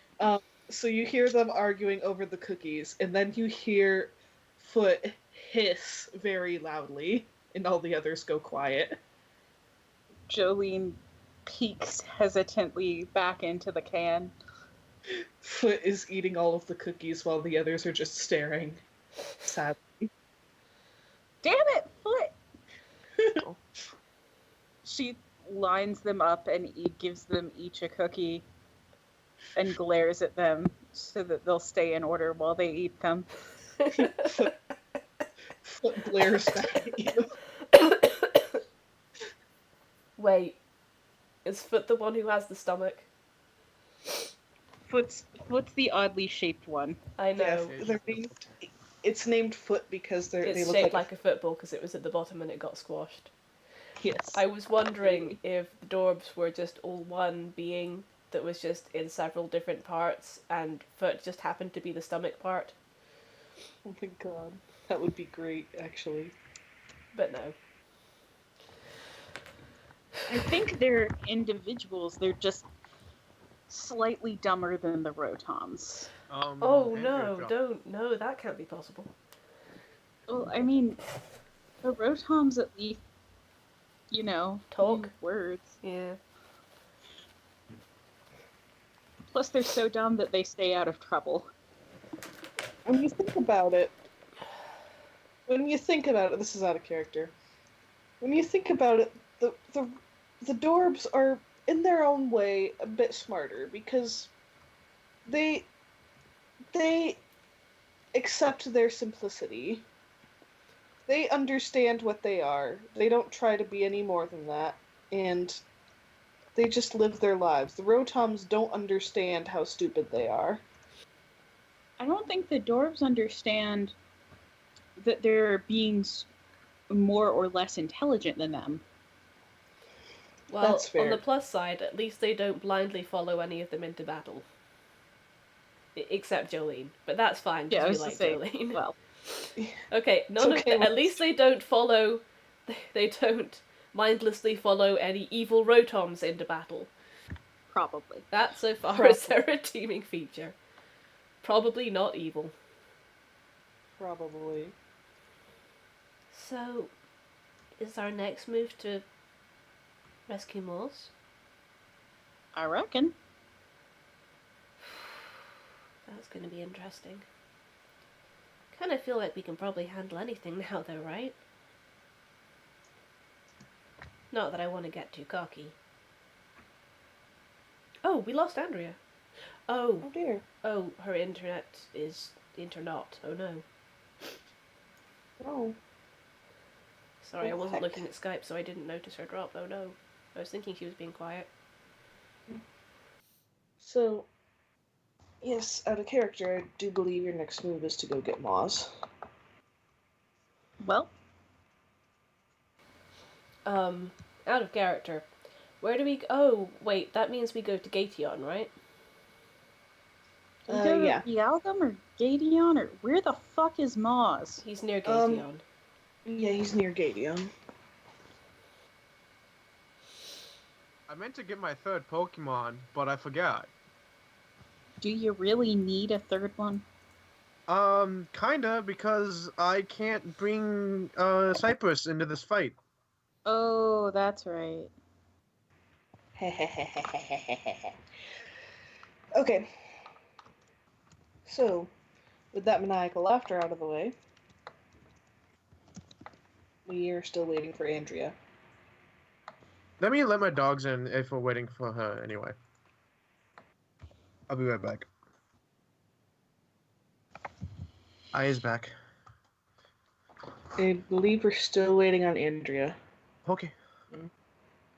So you hear them arguing over the cookies, and then you hear Foot hiss very loudly, and all the others go quiet. Jolene peeks hesitantly back into the can. Foot is eating all of the cookies while the others are just staring. Sadly. Damn it, Foot! She lines them up and gives them each a cookie and glares at them so that they'll stay in order while they eat them. Foot glares back at you. Wait, is Foot the one who has the stomach? Foot's the oddly shaped one. I know. Yeah, it's named Foot because they It's look shaped like a football because it was at the bottom and it got squashed. Yes. I was wondering if the Dorbs were just all one being that was just in several different parts, and Foot just happened to be the stomach part. Oh my god. That would be great, actually. But no. I think they're individuals. They're just slightly dumber than the Rotoms. Oh no, don't. No, that can't be possible. Well, I mean, the Rotoms at least, Talk. use words. Yeah. Plus, they're so dumb that they stay out of trouble. When you think about it, this is out of character. When you think about it, the Dorbs are, in their own way, a bit smarter because they accept their simplicity. They understand what they are. They don't try to be any more than that, and they just live their lives. The Rotoms don't understand how stupid they are. I don't think the Dorbs understand that they're beings more or less intelligent than them. Well, That's fair. on the plus side, at least they don't blindly follow any of them into battle. Except Jolene. But that's fine, because we like Jolene. Well. Okay, at least they don't follow... They don't mindlessly follow any evil Rotoms into battle. Probably. That, so far, is their redeeming feature. Probably not evil. Probably. So, is our next move to rescue Maws? I reckon. That's going to be interesting. Kind of feel like we can probably handle anything now, though, right? Not that I want to get too cocky. Oh, we lost Andrea. Oh dear. Oh, her internet is internet. Oh no. Oh. Sorry, I What the wasn't heck? looking at Skype, so I didn't notice her drop. Oh no. I was thinking she was being quiet. So, yes, out of character, I do believe your next move is to go get Maws. Well, Out of character. Where do we go? Oh, wait, that means we go to Gateon, right? Yeah. Yalgum or Gateon or where the fuck is Maws? He's near Gateon. Yeah, he's near Gateon. I meant to get my third Pokemon, but I forgot. Do you really need a third one? Kinda, because I can't bring Cypress into this fight. Oh, that's right. Okay. So, with that maniacal laughter out of the way, we are still waiting for Andrea. Let me let my dogs in if we're waiting for her anyway. I'll be right back. I is back. I believe we're still waiting on Andrea. Okay.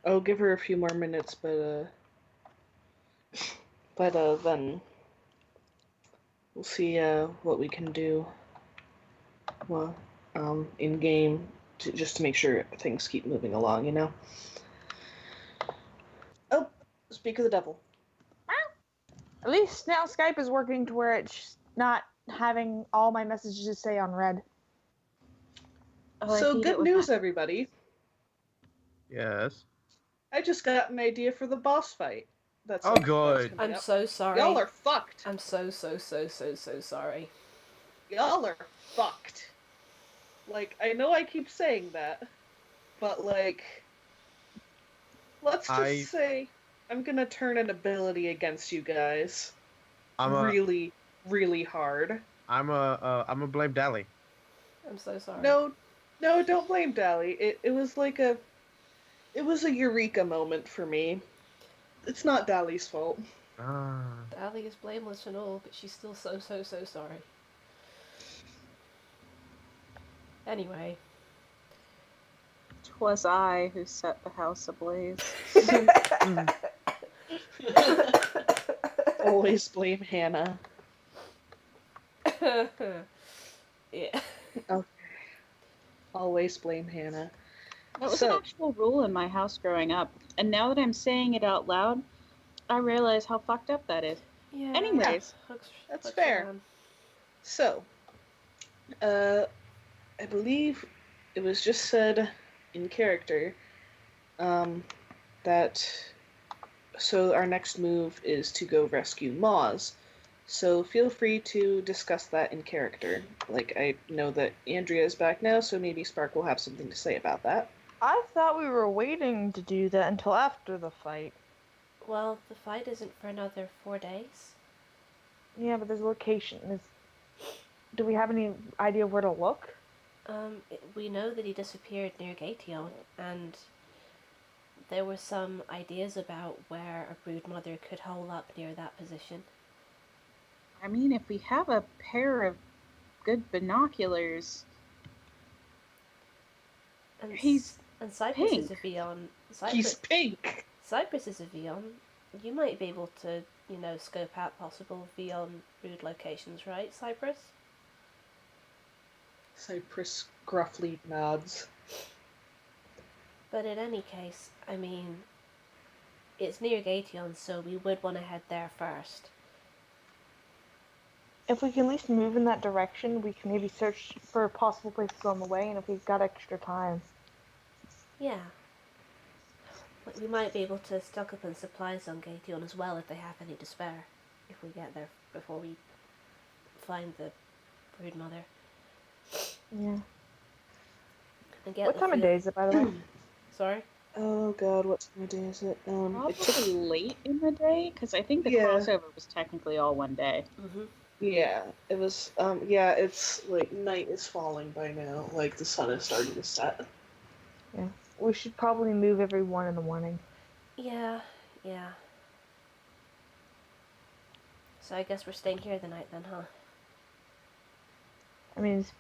I'll give her a few more minutes, but then we'll see what we can do. Well, in game, just to make sure things keep moving along, you know. Oh, speak of the devil. At least now Skype is working to where it's not having all my messages say on red. Oh, So good news, everybody. Yes. I just got an idea for the boss fight. That's Oh, that's good. coming I'm up. so sorry. Y'all are fucked. I'm so sorry. Y'all are fucked. Like, I know I keep saying that, but like, let's just say I'm gonna turn an ability against you guys. Really, really hard. I'm a blame Dally. I'm so sorry. No, don't blame Dally. It was like a eureka moment for me. It's not Dally's fault. Dally is blameless and all, but she's still so sorry. Anyway. 'Twas I who set the house ablaze. Always blame Hannah. Yeah. Okay. Always blame Hannah. That was an actual rule in my house growing up, and now that I'm saying it out loud, I realize how fucked up that is. Yeah. Anyways, that's fair. So, I believe it was just said in character that so our next move is to go rescue Maws. So feel free to discuss that in character. Like, I know that Andrea is back now, so maybe Spark will have something to say about that. I thought we were waiting to do that until after the fight. Well, the fight isn't for another 4 days. Yeah, but there's a location. Do we have any idea where to look? We know that he disappeared near Gateon, and there were some ideas about where a broodmother could hole up near that position. I mean, if we have a pair of good binoculars... And he's Cypress pink. is a Vion. He's pink! Cypress is a Vion. You might be able to, scope out possible Vion brood locations, right, Cypress? Cypress gruffly nods. But in any case, I mean, it's near Gateon, so we would want to head there first. If we can at least move in that direction, we can maybe search for possible places on the way, and if we've got extra time. Yeah. We might be able to stock up on supplies on Gateon as well if they have any to spare, if we get there before we find the broodmother. Yeah. And what time of day is it, by the way? Sorry? Oh god, what time of day is it? Probably late in the day, because I think the crossover was technically all one day. Mm-hmm. Yeah, it was, it's, like, night is falling by now. Like, the sun is starting to set. Yeah. We should probably move every 1 in the morning. Yeah. So I guess we're staying here the night then, huh? I mean, it's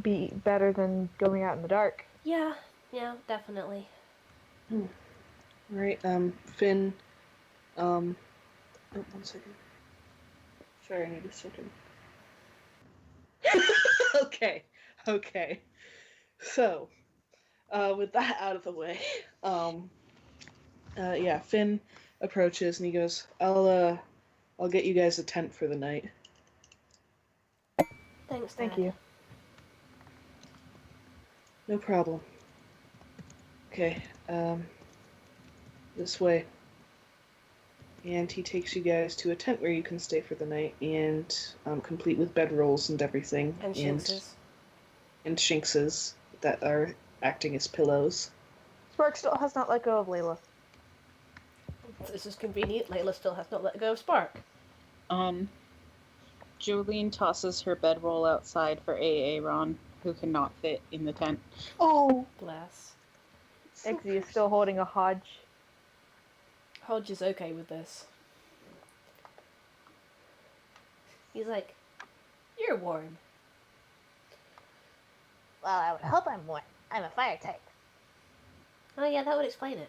be better than going out in the dark. Yeah, definitely. Right, Finn, oh, 1 second. Sorry, I need a second. Okay. So, with that out of the way, Finn approaches and he goes, I'll get you guys a tent for the night. Thanks, Dad. Thank you. No problem. Okay, this way. And he takes you guys to a tent where you can stay for the night, and complete with bedrolls and everything. And shinxes. And shinxes that are acting as pillows. Spark still has not let go of Layla. This is convenient. Layla still has not let go of Spark. Jolene tosses her bedroll outside for Aaron, who cannot fit in the tent. Oh! Bless. Eggsy is still holding a Hodge. Hodge is okay with this. He's like, you're warm. Well, I would hope I'm warm. I'm a fire type. Oh yeah, that would explain it.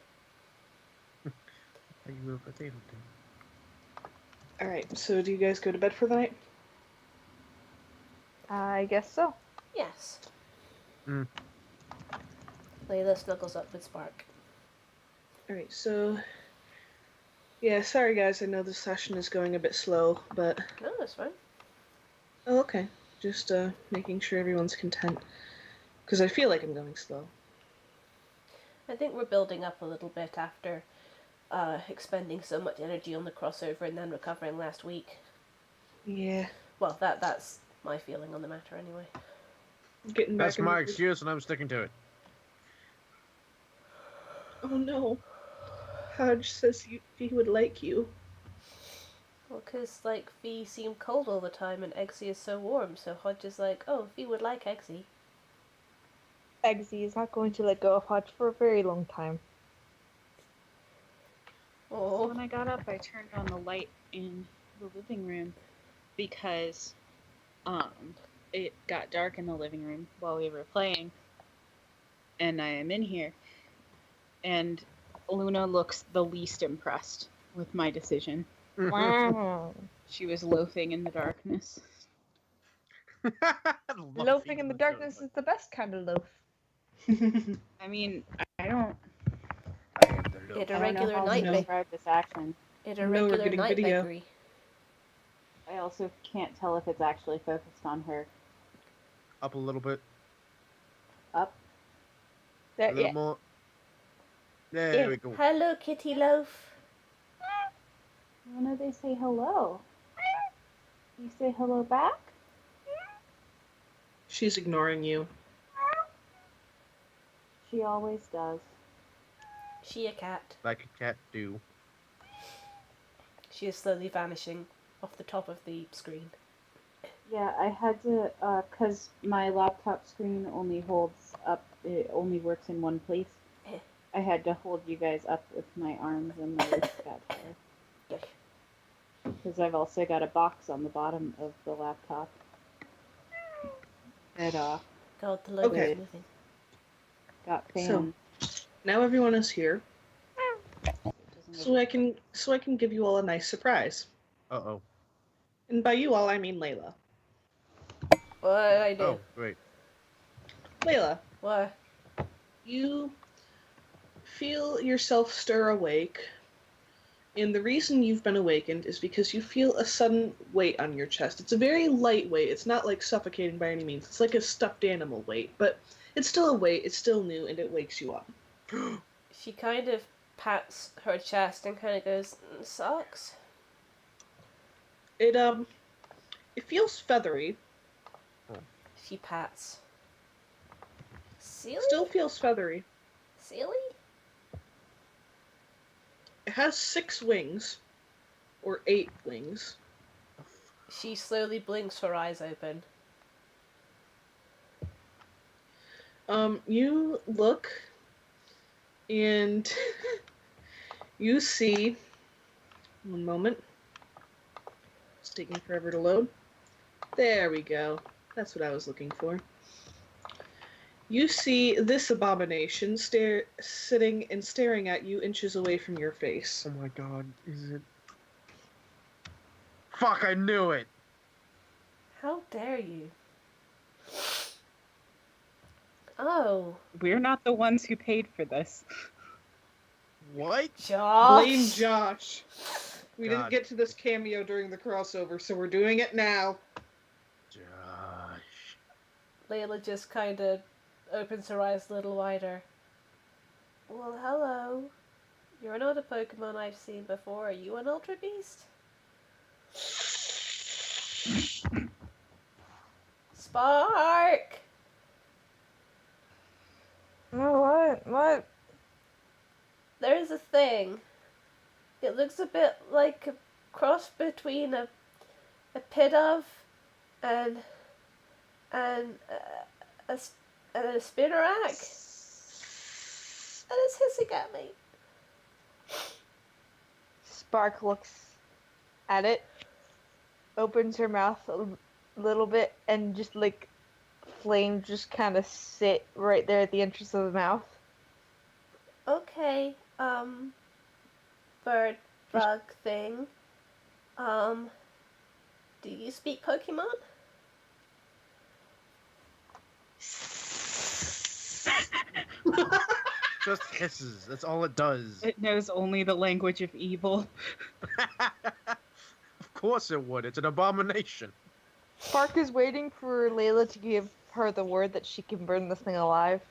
Are you a potato thing? Alright, so do you guys go to bed for the night? I guess so. Yes. Layla snuggles up with Spark. Alright, so... Yeah, sorry guys, I know this session is going a bit slow, but... No, that's fine. Oh, okay. Just, making sure everyone's content. Because I feel like I'm going slow. I think we're building up a little bit after expending so much energy on the crossover and then recovering last week. Yeah. Well, that's my feeling on the matter anyway. Getting back That's in my the- excuse, and I'm sticking to it. Oh no. Hodge says he would like you. Well, 'cause, like, Fee seemed cold all the time and Eggsy is so warm, so Hodge is like, oh, Fee would like Eggsy. Eggsy is not going to let go of Hodge for a very long time. So when I got up, I turned on the light in the living room because it got dark in the living room while we were playing, and I am in here, and Luna looks the least impressed with my decision. Wow. She was loafing in the darkness. Loafing in the darkness is the best kind of loaf. I mean, I don't It a I don't know regular how to night describe this action. It a No, we're regular getting night video. bakery. I also can't tell if it's actually focused on her. Up a little bit. Up. A There, little yeah. more. There we go. Hello, Kitty Loaf. When do they say hello? You say hello back? She's ignoring you. She always does. She a cat. Like a cat do. She is slowly vanishing off the top of the screen. Yeah, I had to, because my laptop screen only holds up, it only works in one place. I had to hold you guys up with my arms and my wrists got tired. Because I've also got a box on the bottom of the laptop. That God, the logo Okay. is moving. got fans. So, now everyone is here, Doesn't so I can give you all a nice surprise. Uh-oh. And by you all, I mean Layla. What did I do? Oh, great. Layla, What? you feel yourself stir awake, and the reason you've been awakened is because you feel a sudden weight on your chest. It's a very light weight. It's not like suffocating by any means. It's like a stuffed animal weight, but it's still a weight. It's still new, and it wakes you up. She kind of pats her chest and kind of goes, sucks. It feels feathery. She pats. Silly? Still feels feathery. Silly? It has 6 wings, or 8 wings. She slowly blinks her eyes open. You look, and you see. One moment. It's taking forever to load. There we go. That's what I was looking for. You see this abomination sitting and staring at you inches away from your face. Oh my god, is it? Fuck, I knew it! How dare you? Oh, We're not the ones who paid for this. What? Josh! Blame Josh. We didn't God. get to this cameo during the crossover, so we're doing it now. Josh. Layla just kind of opens her eyes a little wider. Well, hello. You're not a Pokemon I've seen before. Are you an Ultra Beast? Spark! Oh, what? There's a thing. It looks a bit like a cross between a Pidove and a Spinnerack. And it's hissing at me. Spark looks at it, opens her mouth a little bit, and just like flames just kind of sit right there at the entrance of the mouth. Okay, bird bug thing. Do you speak Pokemon? Just hisses. That's all it does. It knows only the language of evil. Of course it would. It's an abomination. Spark is waiting for Layla to give her the word that she can burn this thing alive.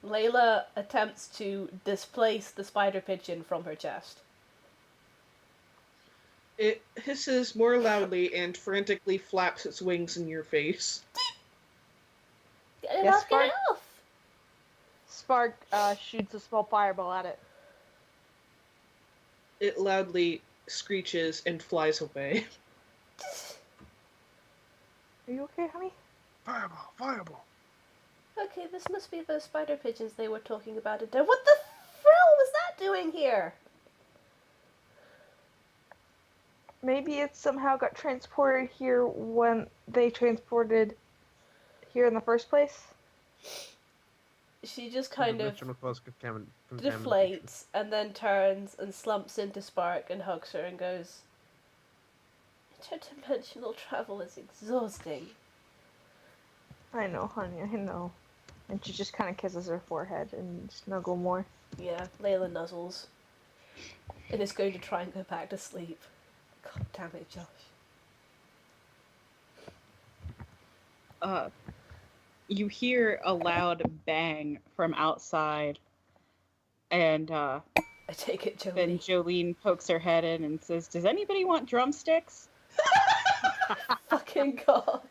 Layla attempts to displace the spider pigeon from her chest. It hisses more loudly and frantically flaps its wings in your face. Get it Yes, off, get it off! Spark shoots a small fireball at it. It loudly screeches and flies away. Are you okay, honey? Fireball, fireball. Okay, this must be those spider pigeons they were talking about. What the frill was that doing here? Maybe it somehow got transported here when they transported here in the first place? She just kind of Contamination. deflates and then turns and slumps into Spark and hugs her and goes, "Interdimensional travel is exhausting." I know, honey, I know. And she just kind of kisses her forehead and snuggle more. Yeah, Layla nuzzles. And is going to try and go back to sleep. God damn it, Josh. You hear a loud bang from outside, and I take it, then Jolene. Jolene pokes her head in and says, "Does anybody want drumsticks?" Fucking God.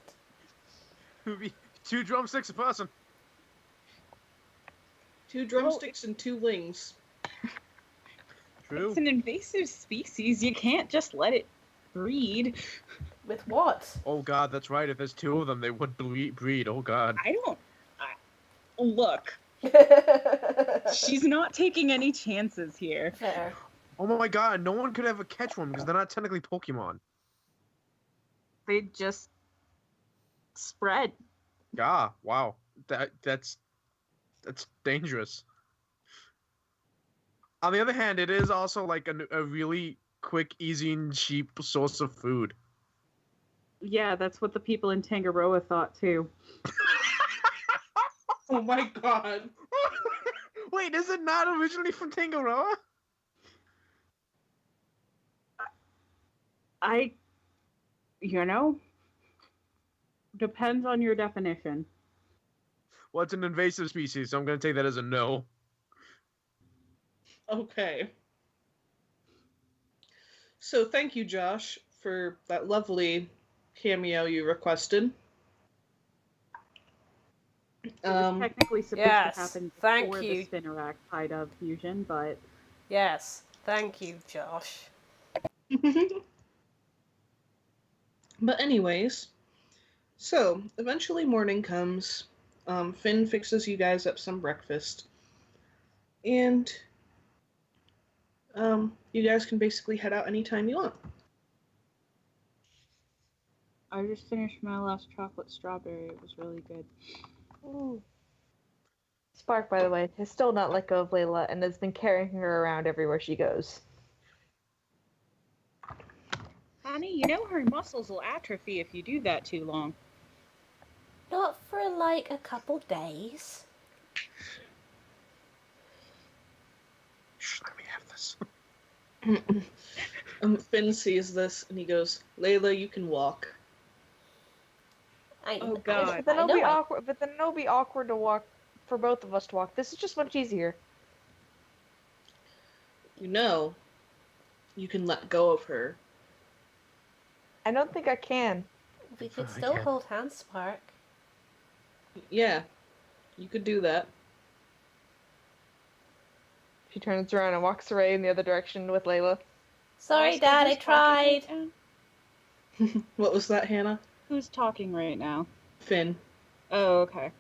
2 drumsticks a person. 2 drumsticks and 2 wings. True. It's an invasive species. You can't just let it breed. With what? Oh god, that's right. If there's 2 of them, they would breed. Oh god. Look, she's not taking any chances here. Fair. Oh my god, no one could ever catch one because they're not technically Pokemon. They just spread. Yeah, wow. That's dangerous. On the other hand, it is also like a really quick, easy, and cheap source of food. Yeah, that's what the people in Tangaroa thought too. Oh my god. Wait, is it not originally from Tangaroa? Depends on your definition. Well, it's an invasive species, so I'm going to take that as a no. Okay. So thank you, Josh, for that lovely cameo you requested. It was technically supposed yes, to happen thank before you. the Spinarak Tide fusion, but Yes, thank you, Josh. But anyways, so eventually morning comes. Finn fixes you guys up some breakfast. And you guys can basically head out anytime you want. I just finished my last chocolate strawberry. It was really good. Ooh. Spark, by the way, has still not let go of Layla and has been carrying her around everywhere she goes. Honey, you know her muscles will atrophy if you do that too long. Not for like a couple days. Shh, let me have this. Finn sees this and he goes, "Layla, you can walk." Oh, God. But then it'll be awkward. But then it'll be awkward to walk for both of us to walk. This is just much easier. You know, you can let go of her. I don't think I can. We could I still can. hold hands, Spark. Yeah, you could do that. She turns around and walks away in the other direction with Layla. Sorry, Dad, I tried. What was that, Hannah? Who's talking right now? Finn. Oh, okay.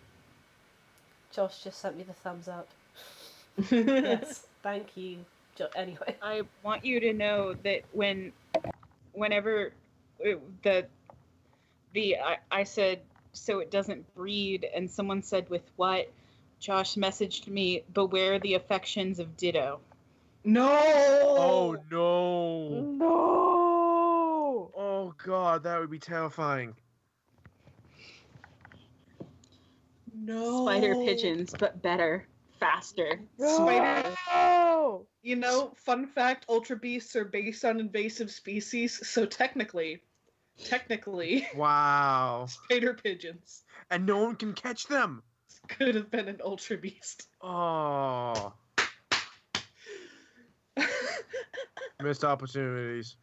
Josh just sent me the thumbs up. Yes, thank you. Anyway. I want you to know that whenever I said so it doesn't breed, and someone said with what, Josh messaged me, beware the affections of Ditto. No! Oh no! No! Oh god, that would be terrifying. No! Spider pigeons, but better, faster. Spider. No! You know, fun fact, Ultra Beasts are based on invasive species, so technically, Wow. spider pigeons. And no one can catch them. could have been an Ultra Beast. Oh, missed opportunities.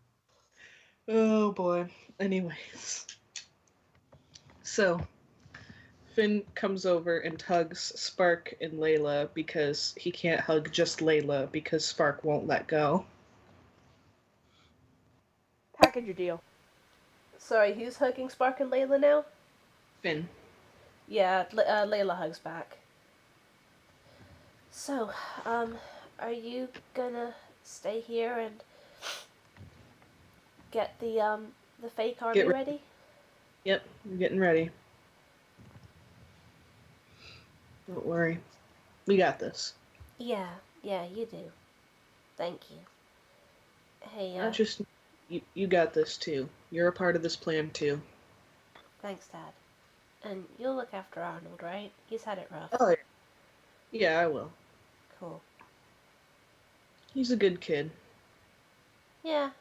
Oh boy. Anyways. So, Finn comes over and hugs Spark and Layla because he can't hug just Layla because Spark won't let go. Package your deal. Sorry, who's hugging Spark and Layla now? Finn. Yeah, Layla hugs back. So, are you gonna stay here and get the fake army ready? Yep, I'm getting ready. Don't worry. We got this. Yeah, you do. Thank you. Hey, Not just you got this too. You're a part of this plan too. thanks, Dad. And you'll look after Arnold, right? He's had it rough. Oh yeah. Yeah, I will. Cool. He's a good kid. Yeah,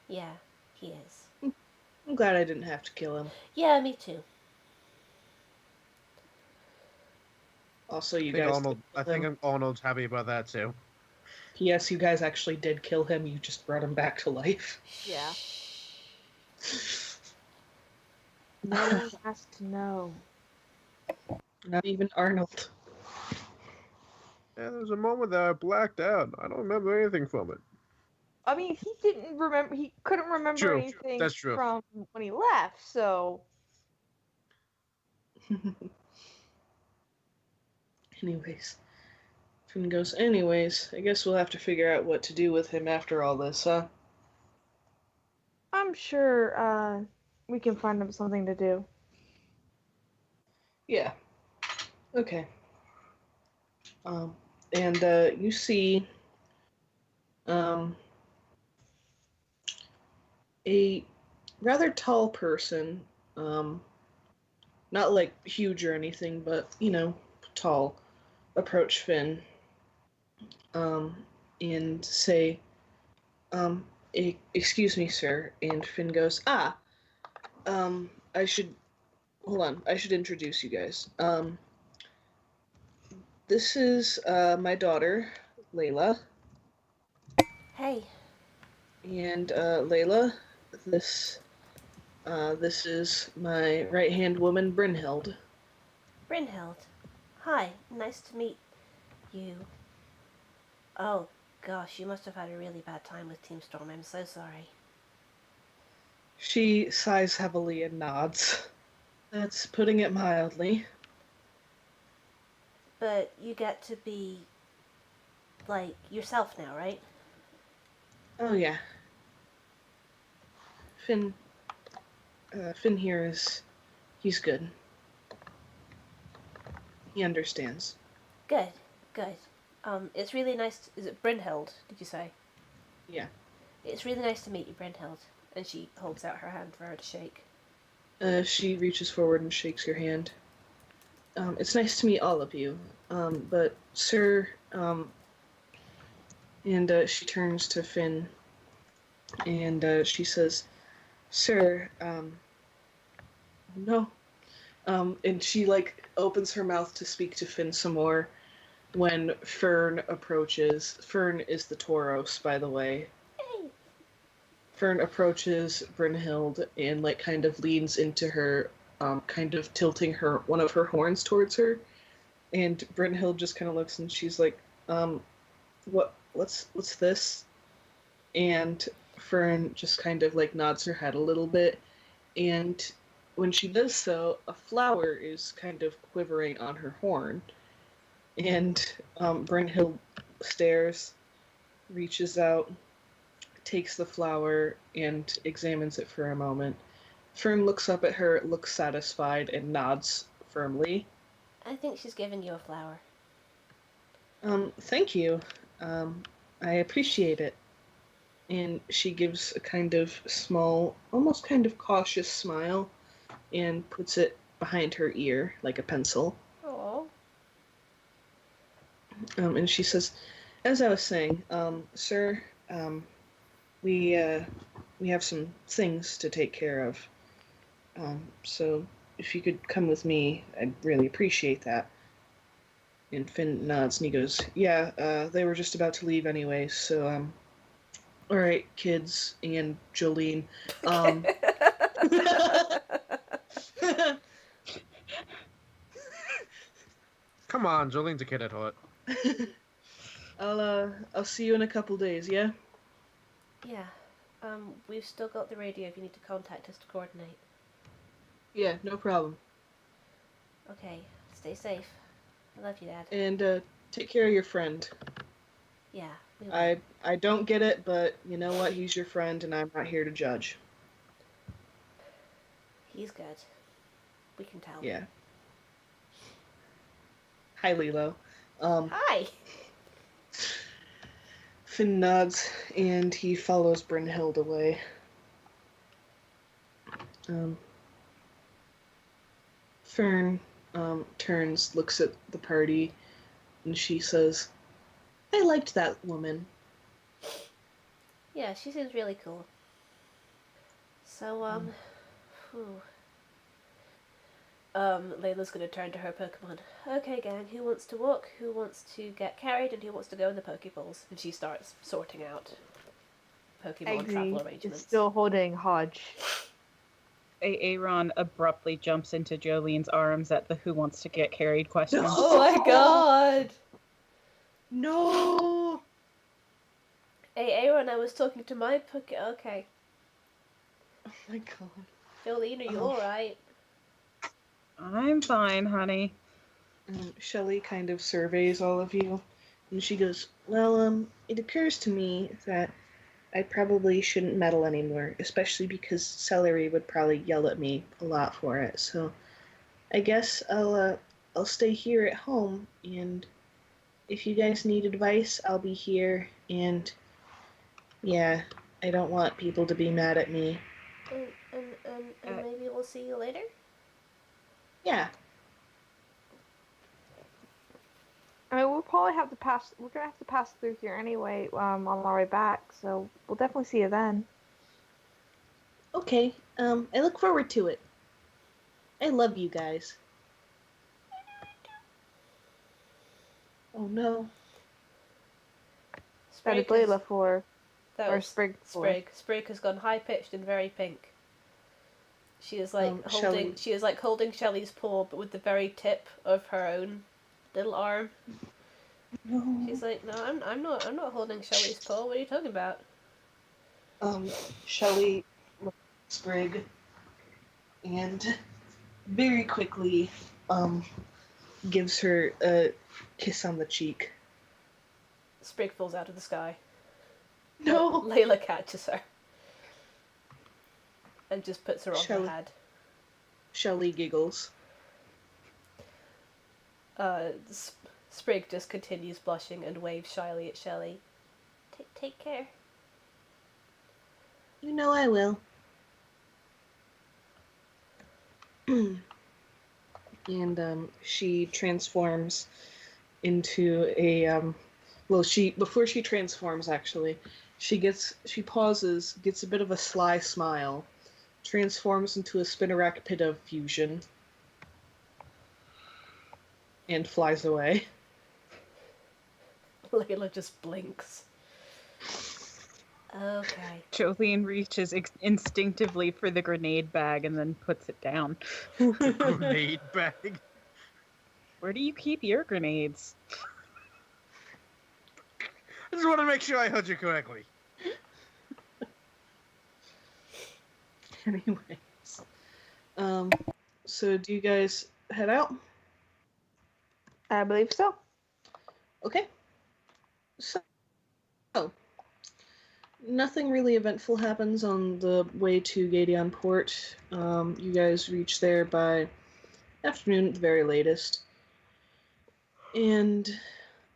he is. I'm glad I didn't have to kill him. Yeah, me too. Also, you guys. I think Arnold's happy about that too. Yes, you guys actually did kill him. You just brought him back to life. Yeah. No one has to know. Not even Arnold. Yeah, there was a moment that I blacked out. I don't remember anything from it. I mean, he didn't remember. He couldn't remember True. anything That's true. from when he left. So Anyways. Finn goes, anyways, I guess we'll have to figure out what to do with him after all this, huh? I'm sure we can find him something to do. Yeah. Okay. And you see a rather tall person, not like huge or anything, but, tall, approach Finn, and say, excuse me, sir. And Finn goes, I should introduce you guys. This is my daughter, Layla. Hey. And Layla, this is my right-hand woman, Brynhild. Brynhild. Hi, nice to meet you. Oh, gosh, you must have had a really bad time with Team Storm. I'm so sorry. She sighs heavily and nods. That's putting it mildly. But you get to be, like, yourself now, right? Oh, yeah. Finn here he's good. He understands. Good. It's really nice. Is it Brynhild, did you say? Yeah. It's really nice to meet you, Brynhild. And she holds out her hand for her to shake. She reaches forward and shakes your hand. It's nice to meet all of you. But, sir, and she turns to Finn, and she says, sir, no. And she, opens her mouth to speak to Finn some more when Fern approaches. Fern is the Tauros, by the way. Hey. Fern approaches Brynhild and, kind of leans into her, kind of tilting one of her horns towards her. And Brynhild just kind of looks and she's like, what's this? And Fern just kind of, nods her head a little bit. And when she does so, a flower is kind of quivering on her horn. And Brynhild stares, reaches out, takes the flower, and examines it for a moment. Fern looks up at her, looks satisfied, and nods firmly. I think she's giving you a flower. Thank you. I appreciate it. And she gives a kind of small, almost kind of cautious smile and puts it behind her ear like a pencil. Aww. And she says, as I was saying, sir, we have some things to take care of. So if you could come with me, I'd really appreciate that. And Finn nods and he goes, yeah, they were just about to leave anyway, so, alright, kids and Jolene, Come on, Jolene's a kid at heart. I'll see you in a couple days, yeah? Yeah. We've still got the radio if you need to contact us to coordinate. Yeah, no problem. Okay. Stay safe. I love you, Dad. And, take care of your friend. Yeah, we will. I don't get it, but you know what? He's your friend, and I'm not here to judge. He's good. We can tell. Yeah. Hi, Lilo. Hi! Finn nods, and he follows Brynhild away. Fern, turns, looks at the party, and she says, I liked that woman. Yeah, she seems really cool. So, Layla's gonna turn to her Pokemon. Okay, gang, who wants to walk, who wants to get carried, and who wants to go in the Pokeballs? And she starts sorting out Pokemon travel Is arrangements. still holding Hodge. Aaron abruptly jumps into Jolene's arms at the "Who wants to get carried" question. Oh my god! No! Hey, Aaron, I was talking to my Poke... Okay. Oh my god. Jolene, are you Oh. alright? I'm fine, honey. Shelley kind of surveys all of you, and she goes, well, it occurs to me that I probably shouldn't meddle anymore, especially because Celery would probably yell at me a lot for it, so I guess I'll stay here at home, and if you guys need advice, I'll be here, and yeah, I don't want people to be mad at me. And maybe we'll see you later? Yeah. I mean, we'll probably have to pass. We're gonna have to pass through here anyway, on our way back. So we'll definitely see you then. Okay, I look forward to it. I love you guys. Oh no. That is Layla for, That or was Sprig for. Sprig. Sprig has gone high pitched and very pink. She is like holding. Shelley. She is like holding Shelley's paw, but with the very tip of her own little arm. No. She's like, no, I'm not holding Shelley's paw. What are you talking about? Shelley looks at Sprig and very quickly gives her a kiss on the cheek. Sprig falls out of the sky. No. Layla catches her and just puts her on Shelley. her head. Shelley giggles. Sprig just continues blushing and waves shyly at Shelley. Take care. You know I will. And she transforms into a before she transforms actually, she pauses, gets a bit of a sly smile, transforms into a Spinnerack pit of fusion, and flies away. Layla just blinks. Okay. Jolene reaches instinctively for the grenade bag and then puts it down. Grenade bag. Where do you keep your grenades? I just want to make sure I heard you correctly. Anyways. So do you guys head out? I believe so. Okay. So, nothing really eventful happens on the way to Gateon Port. You guys reach there by afternoon at the very latest. And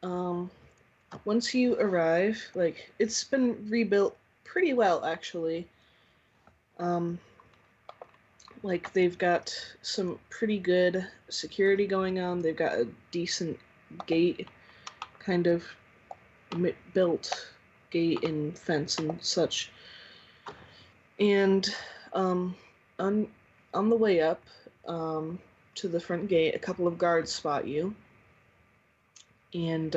once you arrive, like, it's been rebuilt pretty well, actually. Like, they've got some pretty good security going on. They've got a decent gate, kind of built gate and fence and such. And on the way up to the front gate, a couple of guards spot you. and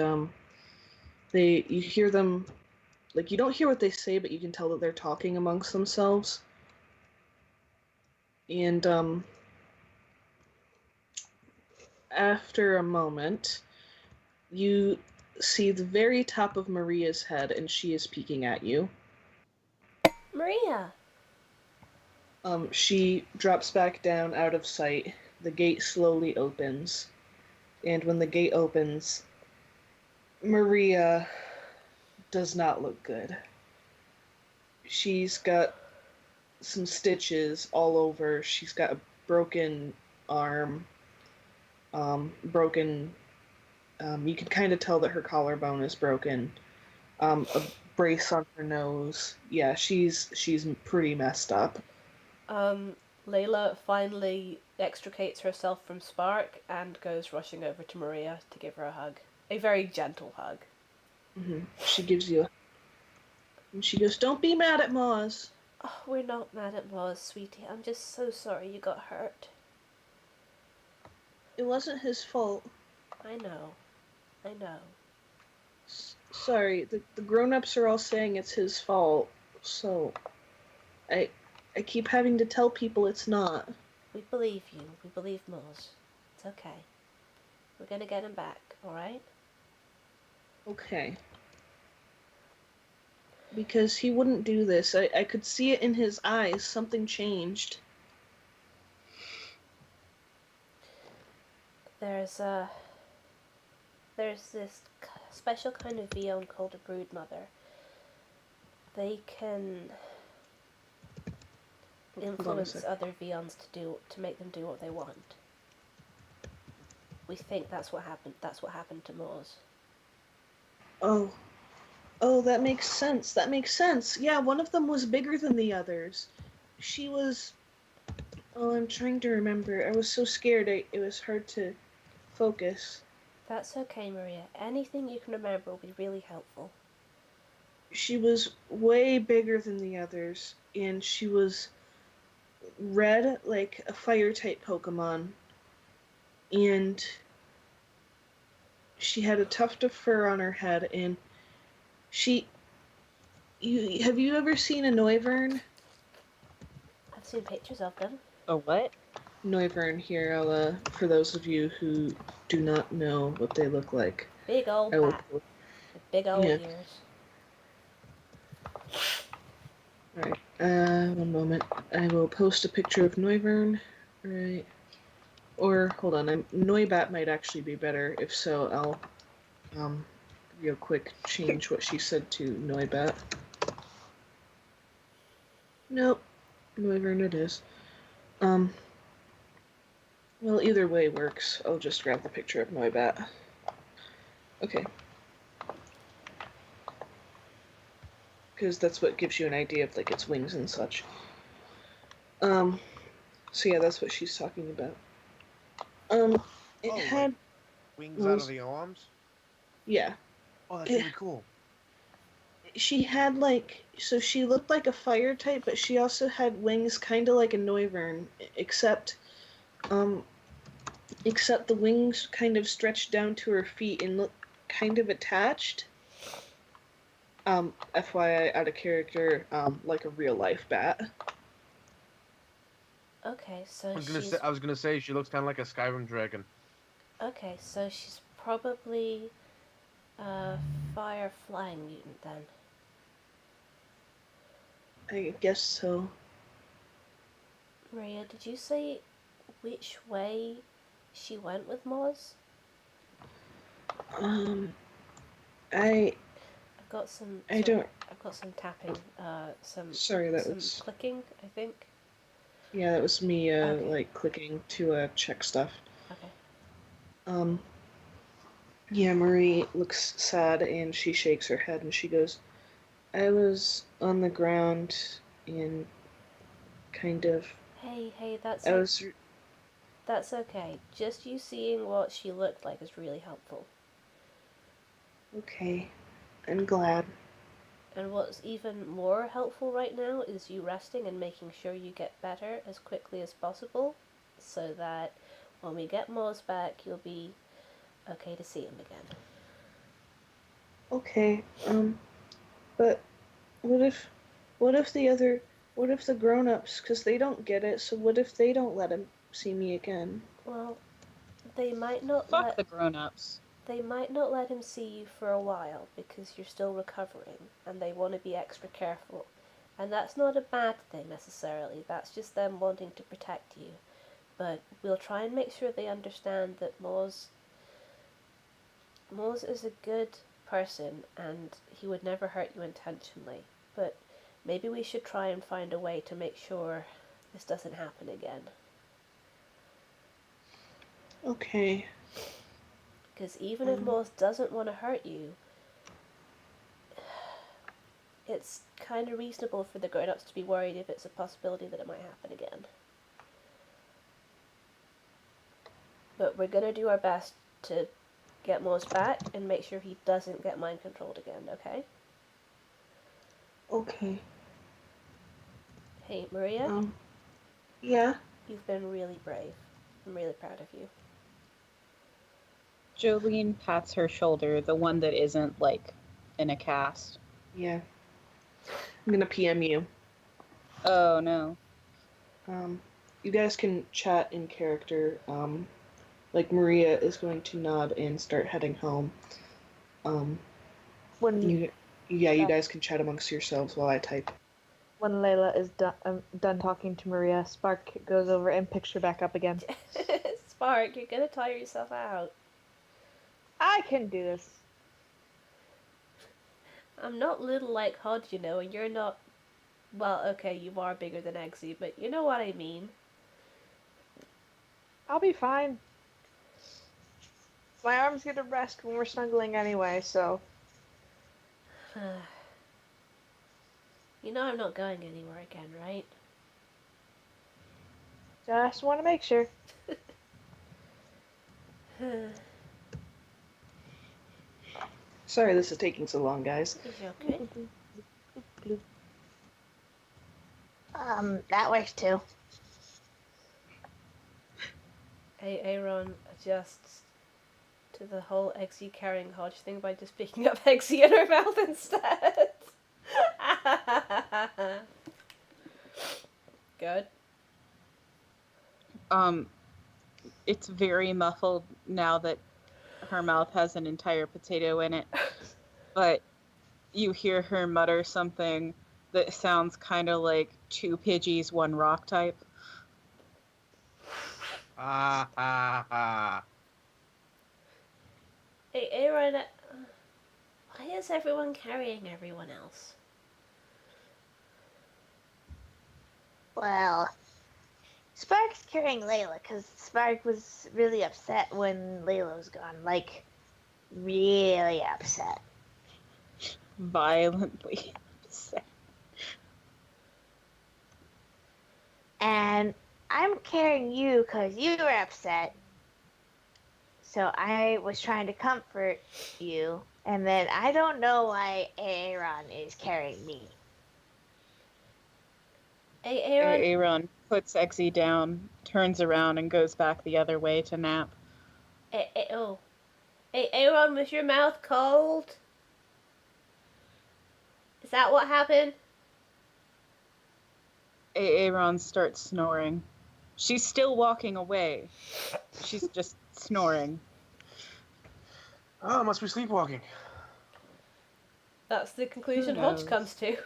you hear them, like, you don't hear what they say, but you can tell that they're talking amongst themselves. And after a moment, you see the very top of Maria's head, and she is peeking at you. Maria! She drops back down out of sight. The gate slowly opens. And when the gate opens, Maria does not look good. She's got some stitches all over. She's got a broken arm, broken. You can kind of tell that her collarbone is broken. A brace on her nose. Yeah, she's pretty messed up. Layla finally extricates herself from Spark and goes rushing over to Maria to give her a hug. A very gentle hug. Mm-hmm. She gives you a... And she goes, "Don't be mad at Maws." Oh, we're not mad at Maws, sweetie. I'm just so sorry you got hurt. It wasn't his fault. I know. Sorry, the grown-ups are all saying it's his fault, so I keep having to tell people it's not. We believe you. We believe Maws. It's okay. We're gonna get him back, alright? Okay. Because he wouldn't do this. I could see it in his eyes. Something changed. There's this special kind of Vion called a broodmother. They can influence other Vions to make them do what they want. We think that's what happened. That's what happened to Maws. Oh, that makes sense. That makes sense. Yeah, one of them was bigger than the others. She was... Oh, I'm trying to remember. I was so scared. It was hard to focus. That's okay, Maria. Anything you can remember will be really helpful. She was way bigger than the others, and she was red like a fire-type Pokemon. And she had a tuft of fur on her head, and have you ever seen a Noivern? I've seen pictures of them. A what? Noivern here, for those of you who do not know what they look like. Big old bat. With big old ears. Alright, one moment. I will post a picture of Noivern. Right. Or, hold on, Noibat might actually be better. If so, I'll, real quick change what she said to Noibat. Nope. Noivern it is. Well, either way works. I'll just grab the picture of Noibat. Okay. Because that's what gives you an idea of, like, its wings and such. So yeah, that's what she's talking about. It had... Like wings out of the arms? Yeah. Oh, that's really cool. She had, like... So she looked like a fire type, but she also had wings kind of like a Noivern, except the wings kind of stretched down to her feet and looked kind of attached. FYI, out of character, like a real-life bat. Okay, so I was gonna say she looks kind of like a Skyrim dragon. Okay, so she's probably a fire flying mutant then. I guess so. Maria, did you say which way she went with Maws? I've got some. I don't. I've got some tapping. Sorry, that was some clicking, I think. Yeah, that was me. Okay. Like clicking to check stuff. Okay. Yeah, Marie looks sad and she shakes her head and she goes, "I was on the ground and kind of." Hey, that's okay. Just you seeing what she looked like is really helpful. Okay, I'm glad. And what's even more helpful right now is you resting and making sure you get better as quickly as possible, so that when we get Maws back, you'll be okay to see him again. Okay. But what if, what if the other, what if the grown-ups, because they don't get it, so what if they don't let him see me again? Well, they might not Fuck let the grown-ups. they might not let him see you for a while because you're still recovering and they want to be extra careful. And that's not a bad thing necessarily. That's just them wanting to protect you. But we'll try and make sure they understand that Maws is a good person and he would never hurt you intentionally. But maybe we should try and find a way to make sure this doesn't happen again. Okay. Because even if Maws doesn't want to hurt you, it's kind of reasonable for the grown-ups to be worried if it's a possibility that it might happen again. But we're going to do our best to get Maws back and make sure he doesn't get mind-controlled again, okay? Okay. Hey, Maria, Yeah? you've been really brave. I'm really proud of you. Jolene pats her shoulder, the one that isn't, like, in a cast. Yeah. I'm gonna PM you. Oh, no. You guys can chat in character. Like Maria is going to nod and start heading home. When You guys can chat amongst yourselves while I type. when Layla is done talking to Maria, Spark goes over and picks her back up again. Spark, you're going to tire yourself out. I can do this. I'm not little like Hodge, you know, and you're not... Well, okay, you are bigger than Eggsy, but you know what I mean. I'll be fine. My arm's gonna rest when we're snuggling anyway, so. You know I'm not going anywhere again, right? Just want to make sure. Sorry this is taking so long, guys. Is you okay? That works too. Hey, Aaron adjusts to the whole Eggsy carrying Hodge thing by just picking up Eggsy in her mouth instead. Good. It's very muffled now that her mouth has an entire potato in it. But you hear her mutter something that sounds kind of like 2 Pidgeys, 1 rock type. Ha ha ha. Hey, Aaron, why is everyone carrying everyone else? Well, Spark's carrying Layla because Spark was really upset when Layla was gone. Like, really upset. Violently upset. And I'm carrying you because you were upset. So I was trying to comfort you. And then I don't know why Aaron is carrying me. Hey, Aaron. Aaron puts Eggsy down, turns around, and goes back the other way to nap. Hey, Aaron, was your mouth cold? Is that what happened? Aaron starts snoring. She's still walking away. She's just snoring. Oh, must be sleepwalking. That's the conclusion Who Hodge knows? comes to.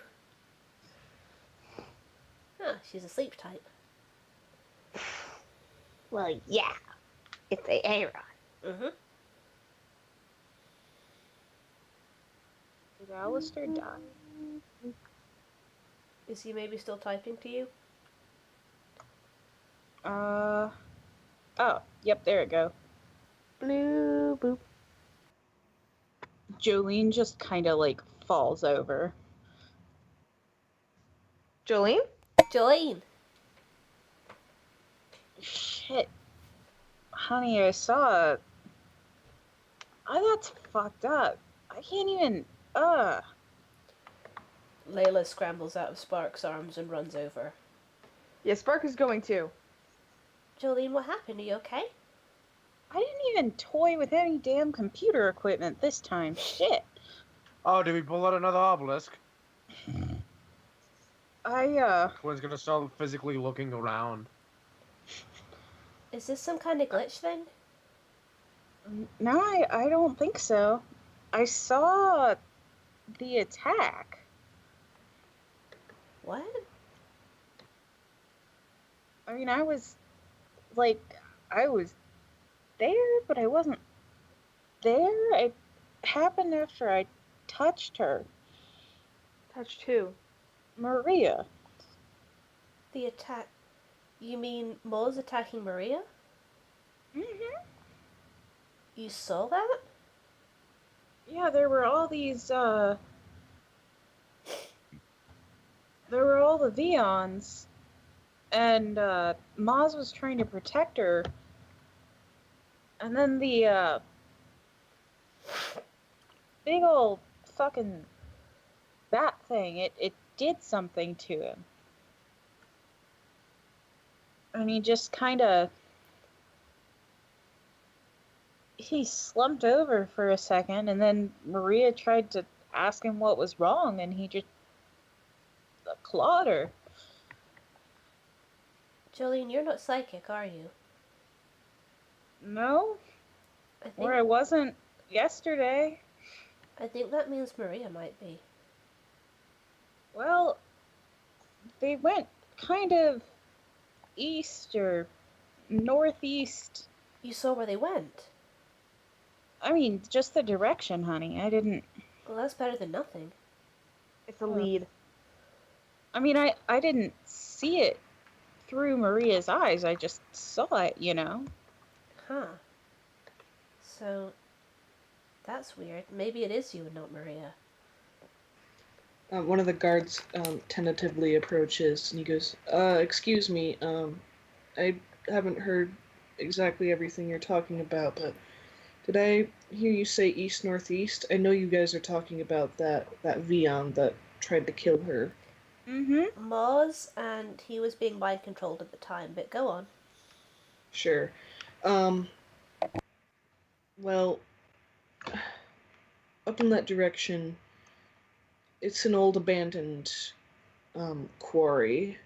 Huh, she's a sleep type. Well, yeah. It's Aaron. Mm-hmm. Did Alistair die? Is he maybe still typing to you? Oh, yep, there it go. Blue boop. Jolene just kind of like falls over. Jolene? Jolene! Shit. Honey, I saw it. Oh, that's fucked up. I can't even, Layla scrambles out of Spark's arms and runs over. Yeah, Spark is going too. Jolene, what happened? Are you okay? I didn't even toy with any damn computer equipment this time. Shit. Oh, did we pull out another obelisk? Quinn's gonna start physically looking around. Is this some kind of glitch thing? No, I don't think so. I saw the attack. What? I mean, I was there, but I wasn't there. It happened after I touched her, Touched who? Maria. The attack. You mean Maws attacking Maria? Mm-hmm. You saw that? Yeah, there were all the Vions, and Maws was trying to protect her, and then the big old fucking bat thing, it did something to him. And he just he slumped over for a second, and then Maria tried to ask him what was wrong, and he just clawed her. Jolene, you're not psychic, are you? No, I think, or I wasn't yesterday. I think that means Maria might be. Well, they went kind of east or northeast. You saw where they went? I mean, just the direction, honey. I didn't. Well, that's better than nothing. It's a lead. I mean, I didn't see it through Maria's eyes. I just saw it, you know. Huh. So, that's weird. Maybe it is you and not Maria. One of the guards tentatively approaches and he goes, excuse me, I haven't heard exactly everything you're talking about, but did I hear you say east-northeast? I know you guys are talking about that Vion that tried to kill her. Mm-hmm. Maws, and he was being mind controlled at the time, but go on. Sure. Well, up in that direction, it's an old abandoned quarry.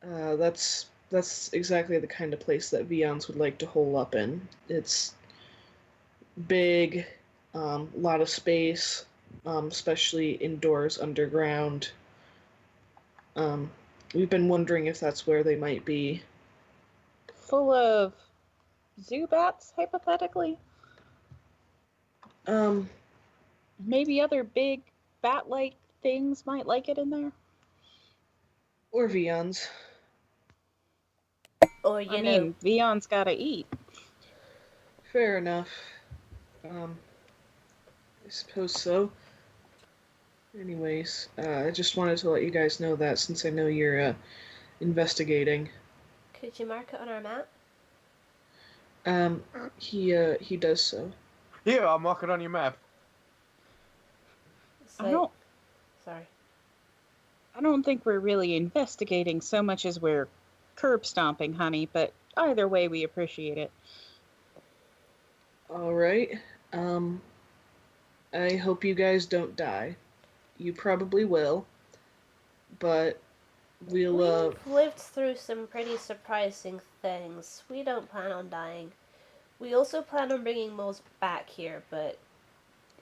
That's exactly the kind of place that Vions would like to hole up in. It's big, lot of space, especially indoors, underground. We've been wondering if that's where they might be. Full of Zubats, hypothetically. Maybe other big bat-like things might like it in there. Or Vions. Or, I mean, Vion's gotta eat. Fair enough. I suppose so. Anyways, I just wanted to let you guys know that since I know you're investigating. could you mark it on our map? He does so. Here, I'll mark it on your map. It's I don't Sorry. I don't think we're really investigating so much as we're curb stomping, honey, but either way we appreciate it. Alright. I hope you guys don't die. You probably will. But we'll We've lived through some pretty surprising things. We don't plan on dying. We also plan on bringing Maws back here, but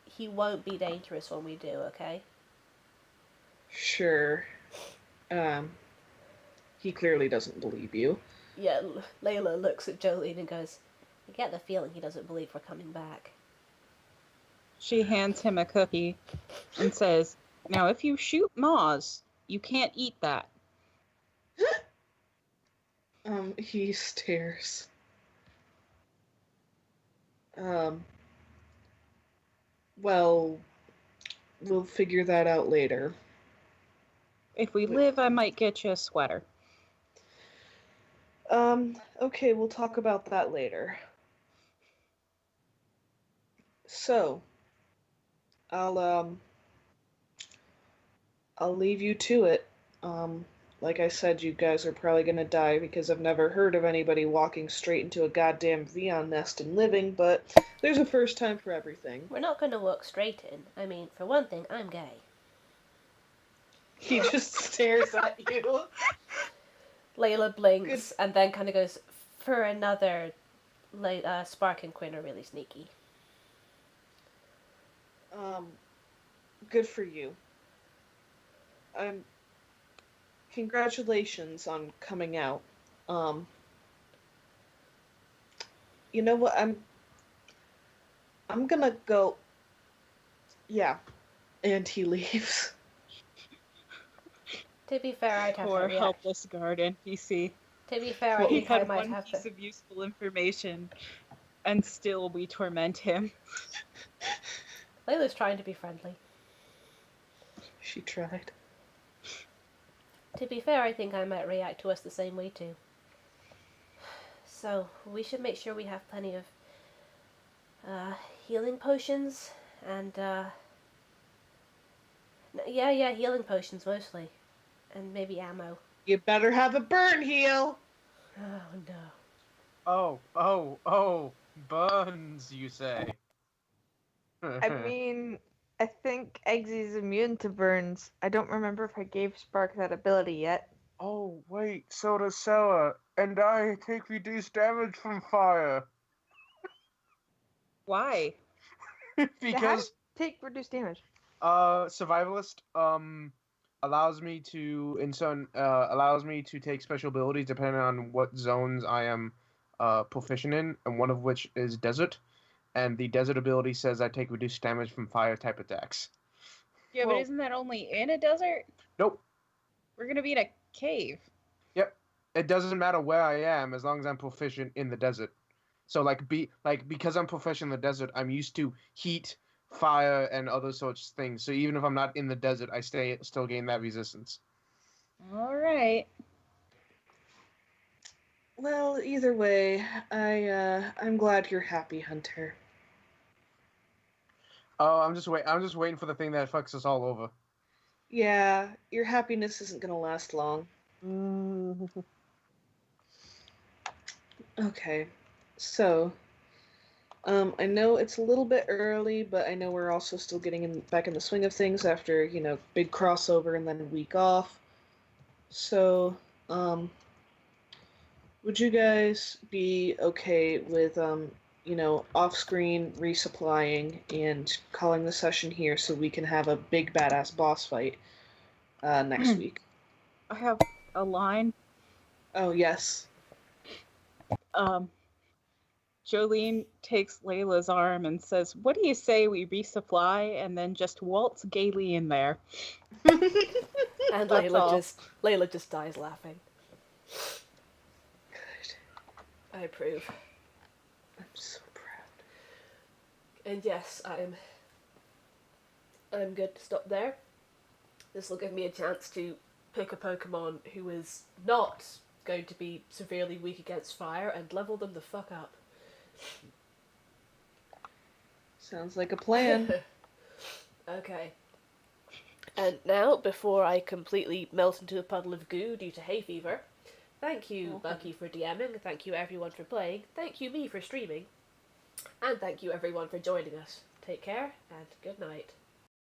he won't be dangerous when we do, okay? Sure. He clearly doesn't believe you. Yeah, Layla looks at Jolene and goes, I get the feeling he doesn't believe we're coming back. She hands him a cookie and says, "Now if you shoot Maws, you can't eat that." He stares. Well, we'll figure that out later. If we live, I might get you a sweater. Okay, we'll talk about that later. So, I'll leave you to it. like I said, you guys are probably gonna die because I've never heard of anybody walking straight into a goddamn Vion nest and living, but there's a first time for everything. We're not going to walk straight in. I mean, for one thing, I'm gay. He just stares at you. Layla blinks and then kind of goes, for another, Spark and Quinn are really sneaky. Good for you. Congratulations on coming out. You know what? I'm gonna go. Yeah, and he leaves. To be fair, I'd have Poor that reaction. helpless guard NPC. To be fair, I He think I had might one have piece to. of useful information, and still we torment him. Layla's trying to be friendly. She tried. To be fair, I think I might react to us the same way too. So, we should make sure we have plenty of healing potions and healing potions mostly. And maybe ammo. You better have a burn heal. Oh no. Oh, burns, you say? I mean, I think Eggsy's immune to burns. I don't remember if I gave Spark that ability yet. Oh, wait, so does Sella, and I take reduced damage from fire. Why? How do Because you take reduced damage? survivalist allows me to take special abilities depending on what zones I am proficient in, and one of which is desert. And the desert ability says I take reduced damage from fire type attacks. Yeah, Well- but isn't that only in a desert? Nope. We're gonna be in a cave. Yep. It doesn't matter where I am as long as I'm proficient in the desert. So because I'm proficient in the desert, I'm used to heat, fire, and other such things. So even if I'm not in the desert, I still gain that resistance. All right. Well, either way, I'm glad you're happy, Hunter. Oh, I'm just waiting for the thing that fucks us all over. Yeah, your happiness isn't gonna last long. Okay, so, I know it's a little bit early, but I know we're also still getting back in the swing of things after, big crossover and then a week off. So, would you guys be okay with, off-screen resupplying and calling the session here so we can have a big badass boss fight next week? I have a line. Oh, yes. Jolene takes Layla's arm and says, "What do you say we resupply and then just waltz gaily in there?" And That's all. Layla just dies laughing. Good. I approve. I'm so proud. And yes, I'm good to stop there. This will give me a chance to pick a Pokemon who is not going to be severely weak against fire and level them the fuck up. Sounds like a plan. Okay. And now, before I completely melt into a puddle of goo due to hay fever, thank you, Bucky, for DMing, thank you everyone for playing, thank you me for streaming, and thank you everyone for joining us. Take care, and good night.